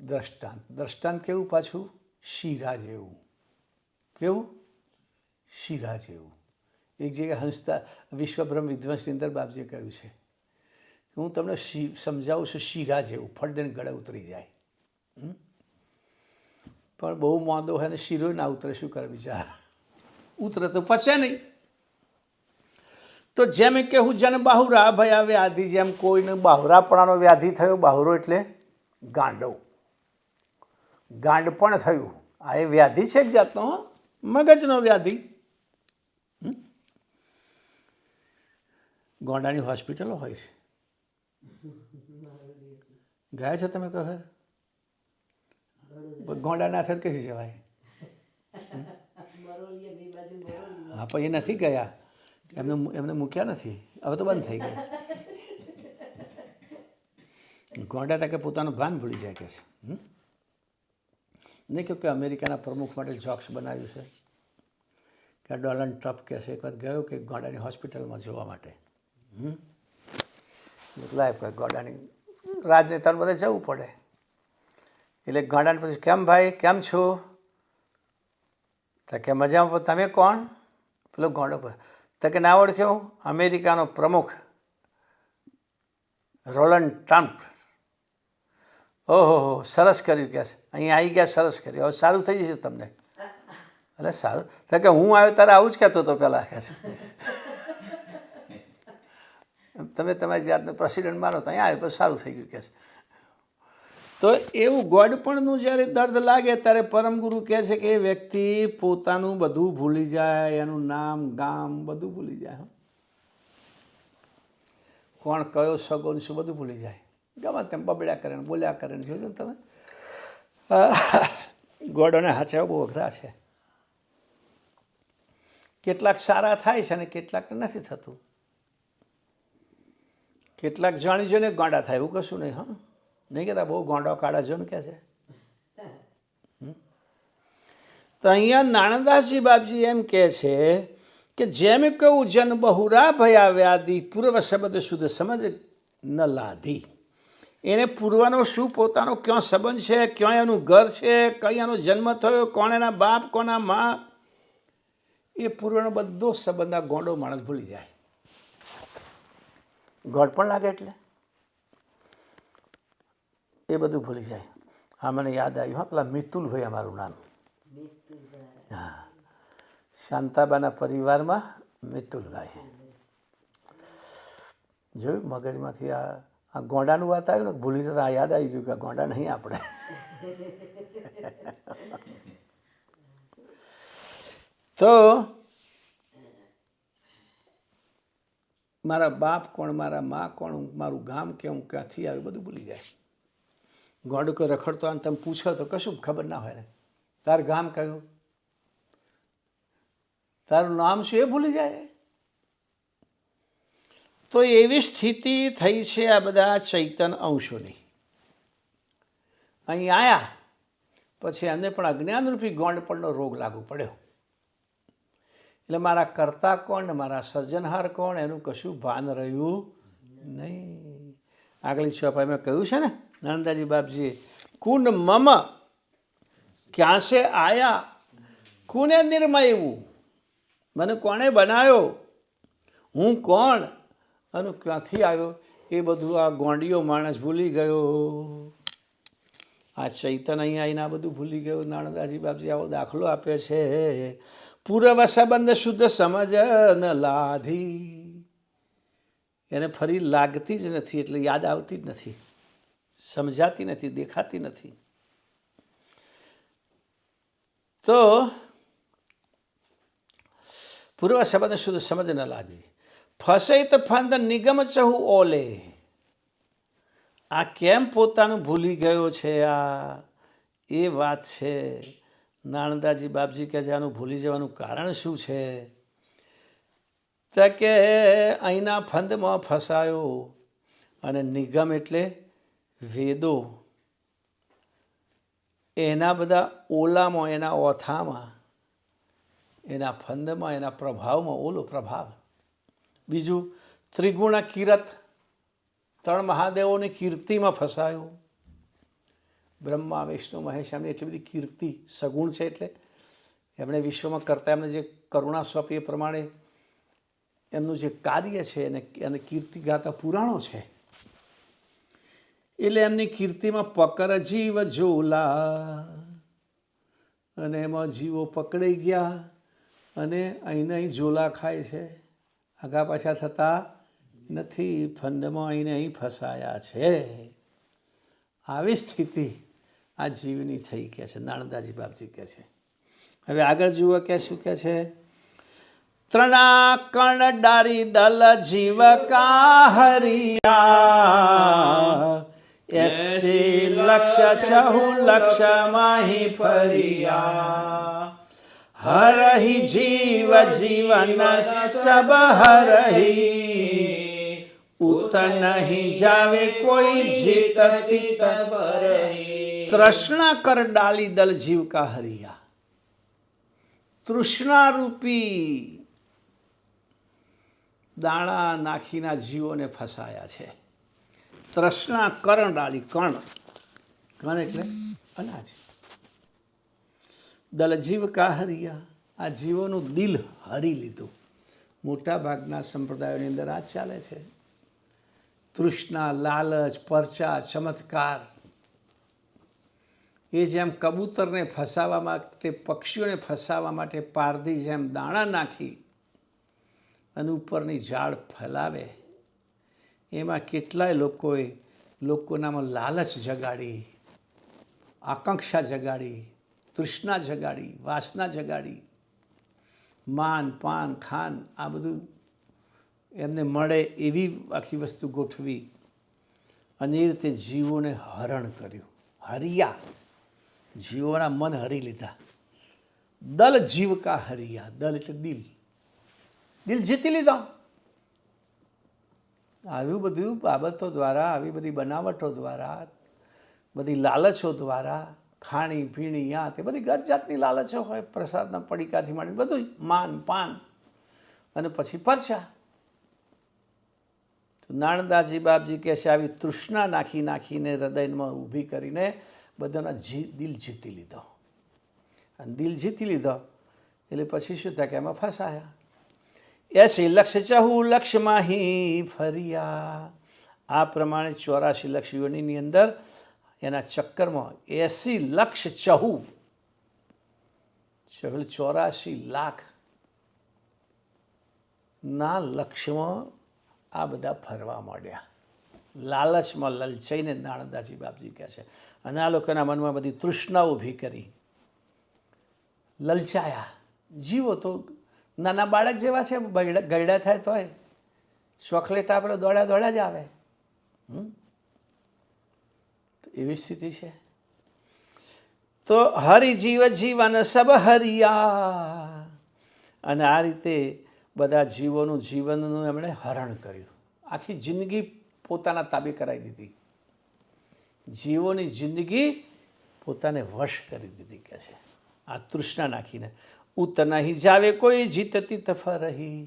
દ્રષ્ટાંત. દ્રષ્ટાંત કેવું? પાછું શીરા જેવું. કેવું? શીરા જેવું. એક જગ્યાએ હંસતા વિશ્વબ્રહ્મ વિધ્વંસની અંદર બાપજીએ કહ્યું છે કે હું તમને સમજાવું છું શીરા જેવું, ફટ દઈને ગળે ઉતરી જાય. પણ બહુ માંદો હોય ને શીરો ના ઉતરે, શું કરે બિચારા? ઉતરે તો પચે નહીં. તો જેમ કે હું જન બાહુરા ભયા વ્યાધિ, જેમ કોઈને બાહુરાપણાનો વ્યાધિ થયો. બાહુરો એટલે ગાંડો, ગાંડ પણ થયું. આ એ વ્યાધિ છે એક જાતનો, મગજનો વ્યાધિ. ગોંડાની હોસ્પિટલો હોય છે. ગયા છો તમે કહે? ગોંડા ના થાય કઈ જવાય? હા, પણ એ નથી ગયા, એમને મૂક્યા નથી, હવે તો બંધ થઈ ગયા. ગોંડા તકે પોતાનું ભાન ભૂલી જાય કે છે. નહીં કે અમેરિકાના પ્રમુખ માટે જોક્સ બનાવ્યું છે કે ડોનાલ્ડ ટ્રમ્પ કહે છે એક વખત ગયો કે ગોંડાની હોસ્પિટલમાં જોવા માટે. એટલે ગોંડાની રાજનેતાને બધે જવું પડે. એટલે ગાંડાને પછી કેમ ભાઈ કેમ છો? તો કે મજામાં. તમે કોણ? પેલો ગાંડો પર તો કે ના ઓળખ્યો? અમેરિકાનો પ્રમુખ રોનાલ્ડ ટ્રમ્પ. ઓહો હો, સરસ કર્યું કે અહીંયા આવી ગયા, સરસ કર્યું, હવે સારું થઈ જશે તમને. એટલે સારું તો કે હું આવ્યો તારે આવું જ કહેતો હતો પહેલાં કહે છે. તમે તમારી જાતને પ્રેસિડેન્ટ માનો તો અહીંયા આવ્યો પછી સારું થઈ ગયું કહે છે. તો એવું ગોડપણનું જ્યારે દર્દ લાગે ત્યારે પરમગુરુ કહે છે કે એ વ્યક્તિ પોતાનું બધું ભૂલી જાય, એનું નામ ગામ બધું ભૂલી જાય, કોણ કયો સગો શું બધું ભૂલી જાય, ગમે તેમ બબડ્યા કરે ને બોલ્યા કરે ને. જોજો તમે ગોડોને હાચા બહુ અઘરા છે. કેટલાક સારા થાય છે અને કેટલાક નથી થતું. કેટલાક જાણી જોઈને ગાંડા થાય એવું કશું નહીં. હા, નહીં કહેતા બહુ ગાંડો કાઢા જો ને કહે છે. તો અહીંયા નાણદાસજી બાપજી એમ કહે છે કે જેમ કહું જન બહુરા ભયા વ્યાધિ પૂર્વ શબ્દ શુદ્ધ સમજ ન લાધી. એને પૂર્વનો શું પોતાનો ક્યાં સંબંધ છે, ક્યાં એનું ઘર છે, કઈ એનો જન્મ થયો, કોણ એના બાપ કોના મા, એ પૂર્વનો બધો સંબંધ આ ગોંડો માણસ ભૂલી જાય. ગોળ પણ લાગે એટલે એ બધું ભૂલી જાય. હા, મને યાદ આવ્યું. હા, પેલા મિતુલભાઈ અમારું નામ. હા, શાંતાબાના પરિવારમાં મિતુલભાઈ. જોયું મગજમાંથી આ ગોંડાનું વાત આવ્યું ને, ભૂલી જતા આ યાદ આવી ગયું કે ગોંડા નહીં આપણે. તો મારા બાપ કોણ, મારા મા કોણ, મારું ગામ કેવું, ક્યાંથી આવ્યું બધું ભૂલી જાય. ગોંડું કોઈ રખડતો અને તમે પૂછો તો કશું ખબર ના હોય ને. તારું ગામ કયું, તારું નામ શું એ ભૂલી જાય. તો એવી સ્થિતિ થઈ છે આ બધા ચૈતન અંશોની. અહીં આવ્યા પછી એમને પણ અજ્ઞાનરૂપી ગોંડપણનો રોગ લાગુ પડ્યો. એટલે મારા કર્તા કોણ ને મારા સર્જનહાર કોણ એનું કશું ભાન રહ્યું નહીં. આગલી ચોપાઈમાં કહ્યું છે ને નાનદાજી બાપજીએ, કુન મમ ક્યાં સે આયા, કુને નિર્મયવું, મને કોણે બનાવ્યો, હું કોણ અને ક્યાંથી આવ્યો એ બધું આ ગોંડિયો માણસ ભૂલી ગયો. આ ચૈતન અહીંયા આવીને આ બધું ભૂલી ગયો. નાનદાજી બાપજી આવો દાખલો આપે છે. પૂર્વ સંબંધ શુદ્ધ સમજ ન લાધી. એને ફરી લાગતી જ નથી, એટલે યાદ આવતી જ નથી, સમજાતી નથી, દેખાતી નથી. તો પૂર્વ સંબંધ શુદ્ધ સમજ ન લાધી. ફસે તો ફંદ નિગમ ચહુ ઓલે. આ કેમ પોતાનું ભૂલી ગયો છે, આ એ વાત છે. નાણદાજી બાપજી કહે છે આનું ભૂલી જવાનું કારણ શું છે? તો કે અહીંના ફંદમાં ફસાયો. અને નિગમ એટલે વેદો, એના બધા ઓલામાં, એના ઓથામાં, એના ફંદમાં, એના પ્રભાવમાં, ઓલો પ્રભાવ. બીજું ત્રિગુણ કિરત, ત્રણ મહાદેવોની કીર્તિમાં ફસાયો. બ્રહ્મા વિષ્ણુ મહેશ એમની એટલી બધી કીર્તિ, સગુણ છે એટલે એમણે વિશ્વમાં કરતા એમને જે કરુણા સ્વપ એ પ્રમાણે એમનું જે કાર્ય છે એને કીર્તિ ગાતા પુરાણો છે. એટલે એમની કીર્તિમાં પકડ જીવ ઝોલા, અને એમાં જીવો પકડાઈ ગયા અને અહીંને અહીં ઝોલા ખાય છે, આગા પાછા થતા નથી, ફંદમાં અહીંને અહીં ફસાયા છે. આવી સ્થિતિ આ જીવની થઈ કે છે નાણદાજી બાપજી કહે છે. હવે આગળ જુઓ કે શું કહે છે? ત્રણા કણ ડારી દલ જીવ કા હરિયા, એસી લક્ષ ચહુ લક્ષ માહી ફરિયા, હરહી જીવ જીવન સબ હરહી, ઉત નહીં જાવે કોઈ જીત તીત ભરહી. તૃષ્ણા કર ડાલી દલ જીવ કા હરિયા. તૃષ્ણા રૂપી દાણા નાખીના જીવોને ફસાયા છે. તૃષ્ણા કરણ ડાળી, કણ કણ એટલે અનાજ. દલ જીવ કા હરિયા, આ જીવોનું દિલ હરી લીધું. મોટા ભાગના સંપ્રદાયોની અંદર આ ચાલે છે. તૃષ્ણા, લાલચ, પરચા, ચમત્કાર, એ જેમ કબૂતરને ફસાવવા માટે, પક્ષીઓને ફસાવવા માટે પારધી જેમ દાણા નાખી અને ઉપરની ઝાડ ફેલાવે, એમાં કેટલાય લોકોએ લોકોનામાં લાલચ જગાડી, આકાંક્ષા જગાડી, તૃષ્ણા જગાડી, વાસના જગાડી, માન પાન ખાન આ બધું એમને મળે એવી આખી વસ્તુ ગોઠવી અને એ રીતે જીવોને હરણ કર્યું. હરિયા, જીવોના મન હરી લીધા. દલ જીવ કા હરિયા, દલ એટલે દિલ, દિલ જીતી લીધો. આવી બધી બાબતો દ્વારા, આવી બધી બનાવટો દ્વારા, બધી લાલચો દ્વારા, ખાણી પીણી આ તે બધી ગત જાતની લાલચો હોય, પ્રસાદના પડીકાથી માંડી બધું માન પાન અને પછી પરચા. તો નાણદાસજી બાપજી કહે છે આવી તૃષ્ણા નાખી નાખીને હૃદયમાં ઊભી કરીને બધાના દિલ જીતી લીધો. અને દિલ જીતી લીધો એટલે પછી શું થાય કે એમાં ફસાયા. એસી લક્ષ ચહુ લક્ષમાં હી ફર્યા. આ પ્રમાણે 84 લક્ષ યોનિની અંદર એના ચક્કરમાં 80 લક્ષ ચહુ, 84 લાખ ના લક્ષ્યમાં આ બધા ફરવા માંડ્યા. લાલચમાં લલચાઈને નાણદાસજી બાપજી કહે છે. અને આ લોકોના મનમાં બધી તૃષ્ણા ઊભી કરી, લલચાયા. જીવો તો નાના બાળક જેવા છે, ગરડા થાય તોય ચોકલેટ આપણે દોડ્યા દોડ્યા જ આવે. એવી સ્થિતિ છે. તો હરિજીવ જીવન સબ હરિયા. અને આ રીતે બધા જીવોનું જીવનનું એમણે હરણ કર્યું. આખી જિંદગી પોતાના તાબે કરાવી દીધી. જીવોની જિંદગી પોતાને વશ કરી દીધી કે છે આ તૃષ્ણા નાખીને. ઉત નહીં જાવે કોઈ જીતતી તફરહી.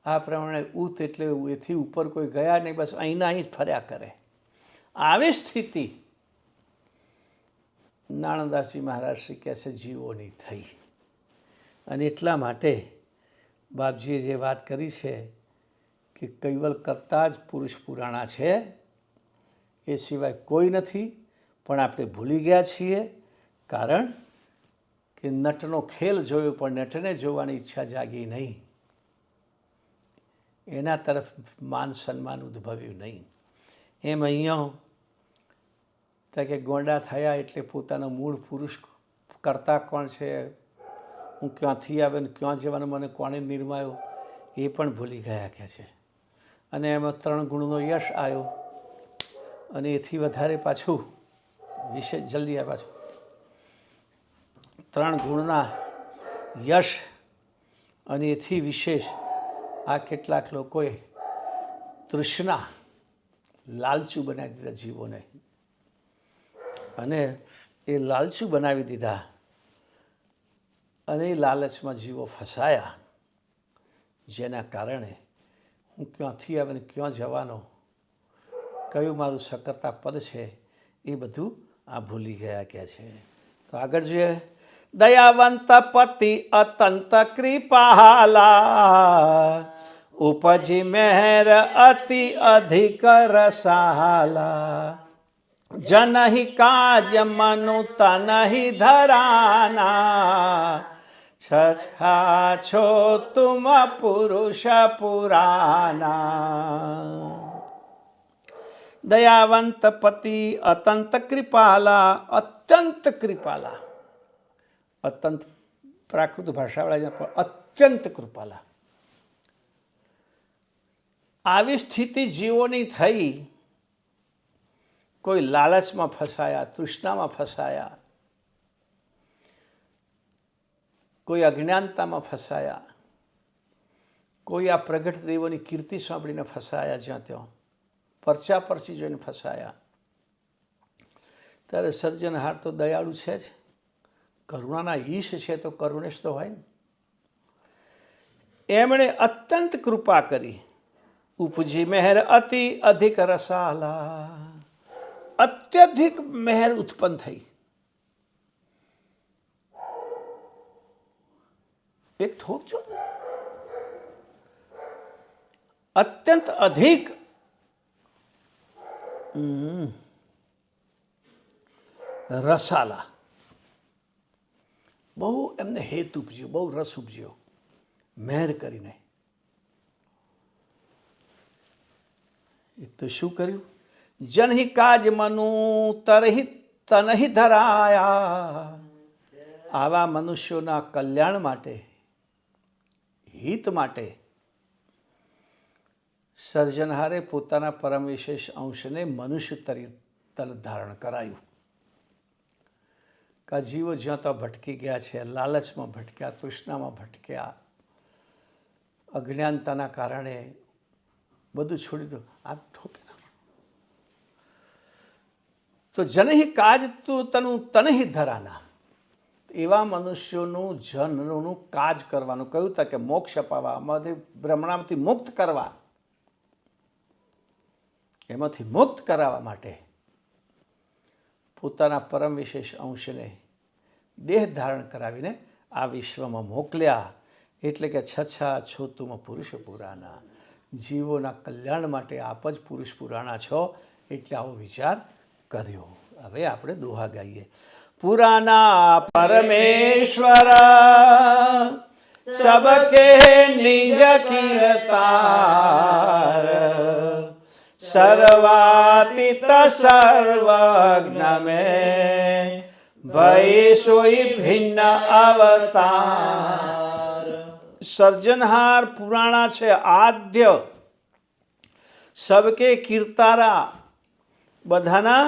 આ પ્રમાણે ઉત એટલે એથી ઉપર કોઈ ગયા નહીં, બસ અહીંના અહીં જ ફર્યા કરે. આવી સ્થિતિ નાણદાસજી મહારાજ શ્રી કહે છે જીવોની થઈ. અને એટલા માટે બાપજીએ જે વાત કરી છે કે કૈવલ કરતાં જ પુરુષ પુરાણા છે, એ સિવાય કોઈ નથી. પણ આપણે ભૂલી ગયા છીએ, કારણ કે નટનો ખેલ જોયો પણ નટને જોવાની ઈચ્છા જાગી નહીં, એના તરફ માન સન્માન ઉદ્ભવ્યું નહીં. એમ અહીંયા કે ગોંડા થયા એટલે પોતાનો મૂળ પુરુષ કરતા કોણ છે, હું ક્યાંથી આવ્યો ને ક્યાં જવાનો મને કોણે નિર્માયો, એ પણ ભૂલી ગયા કે છે. અને એમાં 3 ગુણનો યશ આવ્યો અને એથી વધારે પાછું વિશેષ જલ્દી આ પાછું 3 ગુણના યશ અને એથી વિશેષ આ કેટલાક લોકોએ તૃષ્ણા, લાલચું બનાવી દીધા જીવોને. અને એ લાલચું બનાવી દીધા અને એ લાલચમાં જીવો ફસાયા, જેના કારણે હું ક્યાંથી આવે ને ક્યાં જવાનો, કયું મારું સકર્તા પદ છે, એ બધું આ ભૂલી ગયા કે છે. તો આગળ જોઈએ. દયાવંત પતિ અતંત કૃપાલા, ઉપજી મહેર અતિ અધિક રસાલા, જનહિ કાજ મનુ તનહિ ધરાના, છછા છો તુમ પુરુષ પુરાના. દયાવંત પતિ અત્યંત કૃપાલા, અત્યંત કૃપાલા. અત્યંત પ્રાકૃત ભાષાવાળા અત્યંત કૃપાલા. આવી સ્થિતિ જીવોની થઈ. કોઈ લાલચમાં ફસાયા, તૃષ્ણામાં ફસાયા, કોઈ અજ્ઞાનતામાં ફસાયા, કોઈ આ પ્રગટ દેવોની કીર્તિ સાંભળીને ફસાયા, જ્યાં ત્યાં પરચા પરચી જોઈને ફસાયા. ત્યારે સર્જનહાર તો દયાળુ છે જ, કરુણાના ઈશ છે તો કરુણેશ તો હોય ને. એમણે અત્યંત કૃપા કરી. ઉપજી મહેર અતિ અધિક રસાલા. અત્યધિક મહેર ઉત્પન્ન થઈ. એક થોક જો, અત્યંત અધિક રસાલા, બહુ એમને હેત ઉપજ્યો, બહુ રસ ઉપજ્યો મહેર કરીને. તો શું કર્યું? જનહિ કાજ મનુ તરહિ તનહિ ધરાયા. આવા મનુષ્યોના કલ્યાણ માટે, હિત માટે સર્જનહારે પોતાના પરમ વિશેષ અંશને મનુષ્ય તન ધારણ કરાયું. કે જીવો જ્યાં તો ભટકી ગયા છે, લાલચમાં ભટક્યા, તૃષ્ણામાં ભટક્યા, અજ્ઞાનતાના કારણે બધું છોડી દો. આ ઠોકે તો જનહિ કાજ તું તનુ તનહિ ધરાના. એવા મનુષ્યોનું જનનું કાજ કરવાનું કહ્યું હતા કે મોક્ષ અપાવવા, આમાંથી ભ્રમણામાંથી મુક્ત કરવા, એમાંથી મુક્ત કરાવવા માટે પોતાના પરમ વિશેષ અંશને દેહ ધારણ કરાવીને આ વિશ્વમાં મોકલ્યા. એટલે કે છછા છોતુમાં પુરુષ પુરાણા. જીવોના કલ્યાણ માટે આપ જ પુરુષ પુરાણા છો, એટલે આવો વિચાર કર્યો. હવે આપણે દોહા ગાઈએ. પુરાના પરમેશ્વર સબકે નિજ કીર્તાર, સર્વાતીત સર્વજ્ઞ મેં ભય સોઈ ભિન્ન અવતાર. સર્જનહાર પુરાણા છે, આદ્ય, સબકે કીર્તારા, બધાના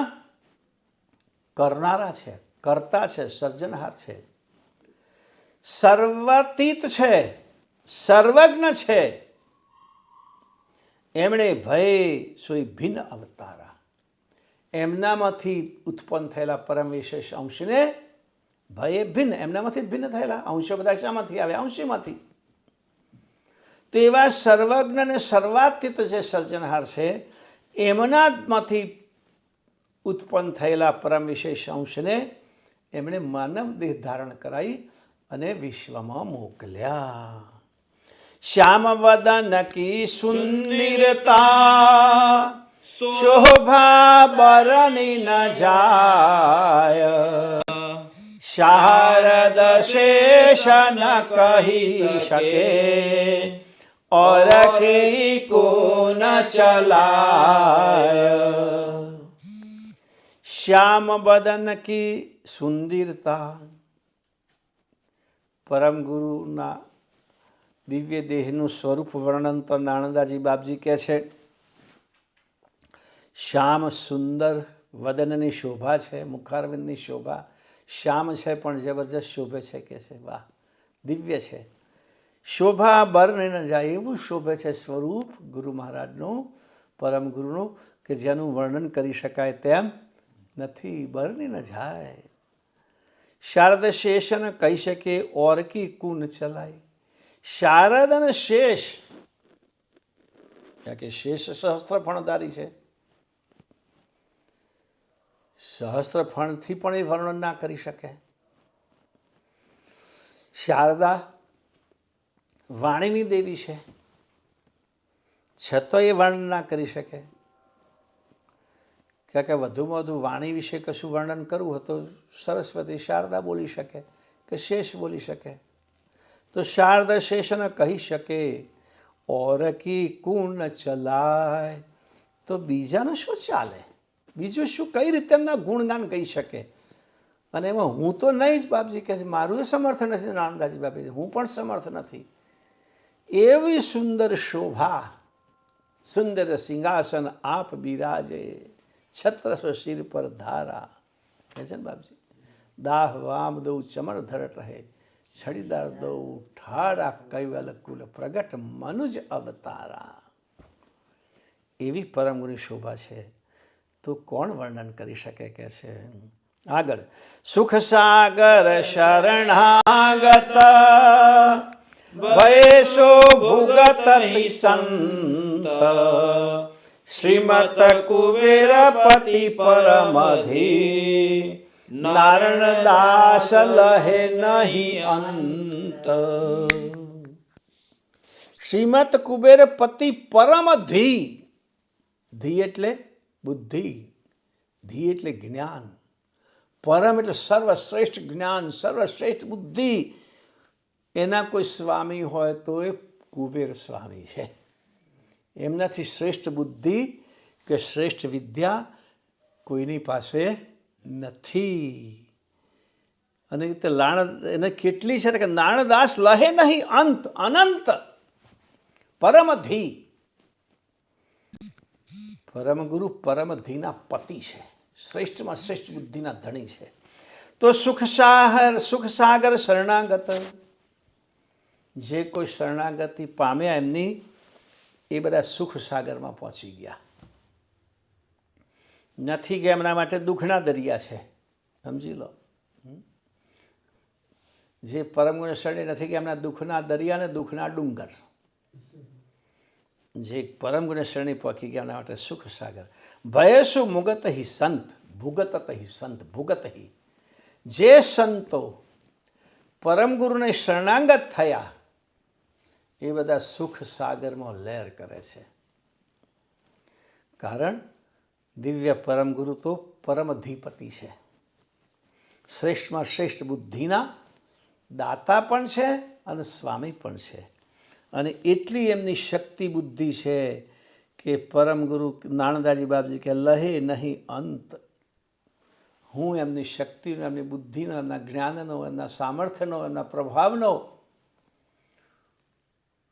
કરનારા છે, કરતા છે, સર્જનહાર છે, સર્વાતીત છે, સર્વજ્ઞ છે. એમણે ભય સોઈ ભિન્ન અવતારા, એમનામાંથી ઉત્પન્ન થયેલા પરમ વિશેષ અંશને ભય ભિન્ન, એમનામાંથી ભિન્ન થયેલા અંશો બધા શામાંથી આવે? અંશીમાંથી. તો એવા સર્વજ્ઞ અને સર્વાતીત જે સર્જનહાર છે, એમનામાંથી ઉત્પન્ન થયેલા પરમ વિશેષ અંશને એમણે માનવ દેહ ધારણ કરાવી અને વિશ્વમાં મોકલ્યા. શ્યામ વદન કી સુંદરતા, શોભા બરની ન જાય, શારદ શેષ ન કહી શકે, और की को न चलाय. श्याम बदन की सुंदरता, પરમ ગુરુના દિવ્ય દેહનું સ્વરૂપ વર્ણન તો નાણંદાજી બાપજી કહે છે. શ્યામ સુંદર, વદનની શોભા છે, મુખારવિંદની શોભા શ્યામ છે પણ જબરજસ્ત શોભે છે કે છે. વાહ, દિવ્ય છે. શોભા બરને ન જાય એવું શોભે છે સ્વરૂપ ગુરુ મહારાજનું, પરમ ગુરુનું, કે જેનું વર્ણન કરી શકાય તેમ નથી, બરની ન જાય. શારદ શેષ ન કહી શકે, ઓર કી કુન ચલાય. શારદ અને શેષ, કે શેષ સહસ્ત્ર ફણધારી છે, સહસ્ત્ર ફણથી પણ એ વર્ણન ના કરી શકે. શારદા વાણીની દેવી છે, છતાં એ વર્ણન ના કરી શકે. કે વધુમાં વધુ વાણી વિશે કશું વર્ણન કરવું તો સરસ્વતી શારદા બોલી શકે કે શેષ બોલી શકે. તો શારદ શેષ ન કહી શકે, ઓર કી કુન ચલાય. તો બીજાનું શું ચાલે? બીજું શું, કઈ રીતે એમના ગુણગાન કહી શકે? અને એમાં હું તો નહીં જ, બાપજી કહે છે, મારું સમર્થ નથી. નાનદાજી બાપજી, હું પણ સમર્થ નથી. એવી સુંદર શોભા, સુંદર સિંહાસન આપ બિરાજે, છત્ર શિર પર ધારા. કહે છે ને બાપજી, દાહ વામ દઉ ચમર ધરટ રહે, છડીદાર દઉ ઠાડા કૈવલ કુલ પ્રગટ મનુજ અવતારા. એવી પરમગુની શોભા છે, તો કોણ વર્ણન કરી શકે કે છે. આગળ, સુખ સાગર શરણાગત, ભયસો ભુગત સંત, શ્રીમત કુબેરપતિ પરમધી નારણ દાસ લહે નહીં અંત. શ્રીમત કુબેરપતિ પરમધી. ધી એટલે બુદ્ધિ, ધી એટલે જ્ઞાન, પરમ એટલે સર્વશ્રેષ્ઠ જ્ઞાન, સર્વશ્રેષ્ઠ બુદ્ધિ. એના કોઈ સ્વામી હોય તો એ કુબેર સ્વામી છે. એમનાથી શ્રેષ્ઠ બુદ્ધિ કે શ્રેષ્ઠ વિદ્યા કોઈની પાસે નથી. અને તે એને કેટલી છે કે નાણદાસ લહે નહીં અંત, અનંત, પરમધી. પરમગુરુ પરમધીના પતિ છે, શ્રેષ્ઠમાં શ્રેષ્ઠ બુદ્ધિના ધણી છે. તો સુખસાગર શરણાગત, જે કોઈ શરણાગતિ પામ્યા એમની, એ બધા સુખ સાગરમાં પહોંચી ગયા. નથી ગયા એમના માટે દુઃખના દરિયા છે, સમજી લો. જે પરમ ગુણ શરણે નથી ગયા એમના દુઃખના દરિયા ને દુઃખના ડુંગર. જે પરમ ગુણ શરણે પહોંચી ગયા એમના માટે સુખ સાગર. ભયસુ મુગત હિ સંત, ભુગત હિ સંત, ભુગત હિ. જે સંતો પરમ ગુરુને શરણાગત થયા એ બધા સુખ સાગરમાં લહેર કરે છે. કારણ દિવ્ય પરમ ગુરુ તો પરમધિપતિ છે, શ્રેષ્ઠમાં શ્રેષ્ઠ બુદ્ધિના દાતા પણ છે અને સ્વામી પણ છે. અને એટલી એમની શક્તિ બુદ્ધિ છે કે પરમ ગુરુ નાણદાજી બાપજી કે લહે નહીં અંત. હું એમની શક્તિનો, એમની બુદ્ધિનો, એમના જ્ઞાનનો, એમના સામર્થ્યનો, એમના પ્રભાવનો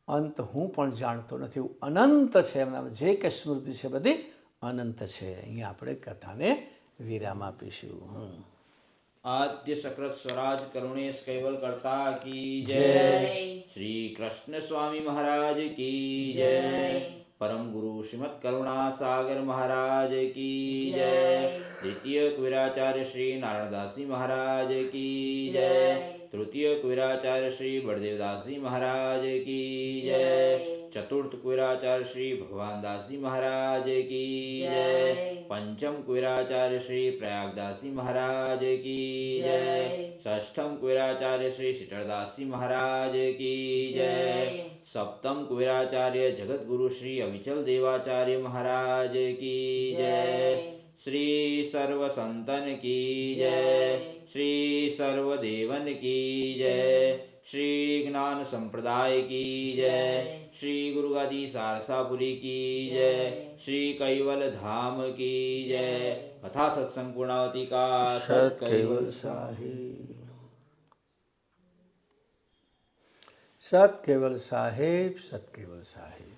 અંત હું પણ જાણતો નથી. અનંત છે એમના, જે કે સ્મૃતિ છે બધી અનંત છે. અહીંયા આપણે કથાને વિરામ આપીશું. आद्य सकृत स्वराज करुणेश कैवल करता की जय. श्री कृष्ण स्वामी महाराज की जय. परम गुरु श्रीमद करुणा सागर महाराज की जय. द्वितीय कुबेराचार्य श्री नारायणदास जी महाराज की जय. तृतीय कुबेराचार्य श्री बड़देवदास जी महाराज की जय. चतुर्थ कुबेराचार्य श्री भगवान दास जी महाराज की जय. पंचम कुबेराचार्य श्री प्रयागदास जी महाराज की जय. षष्ठम कुबेराचार्य श्री शीतलदास जी महाराज की जय. सप्तम कुबेराचार्य जगत गुरु श्री अविचल देवाचार्य महाराज की जय. श्री सर्व संतन की जय. श्री सर्वदेवन की जय. श्री ज्ञान संप्रदाय की जय. श्री गुरु गादी सारसापुरी की जय. श्री कैवल धाम की जय. कथा सत्संग पूर्णावती का सत कैवल साहेब, सत केवल साहेब, सत केवल साहेब.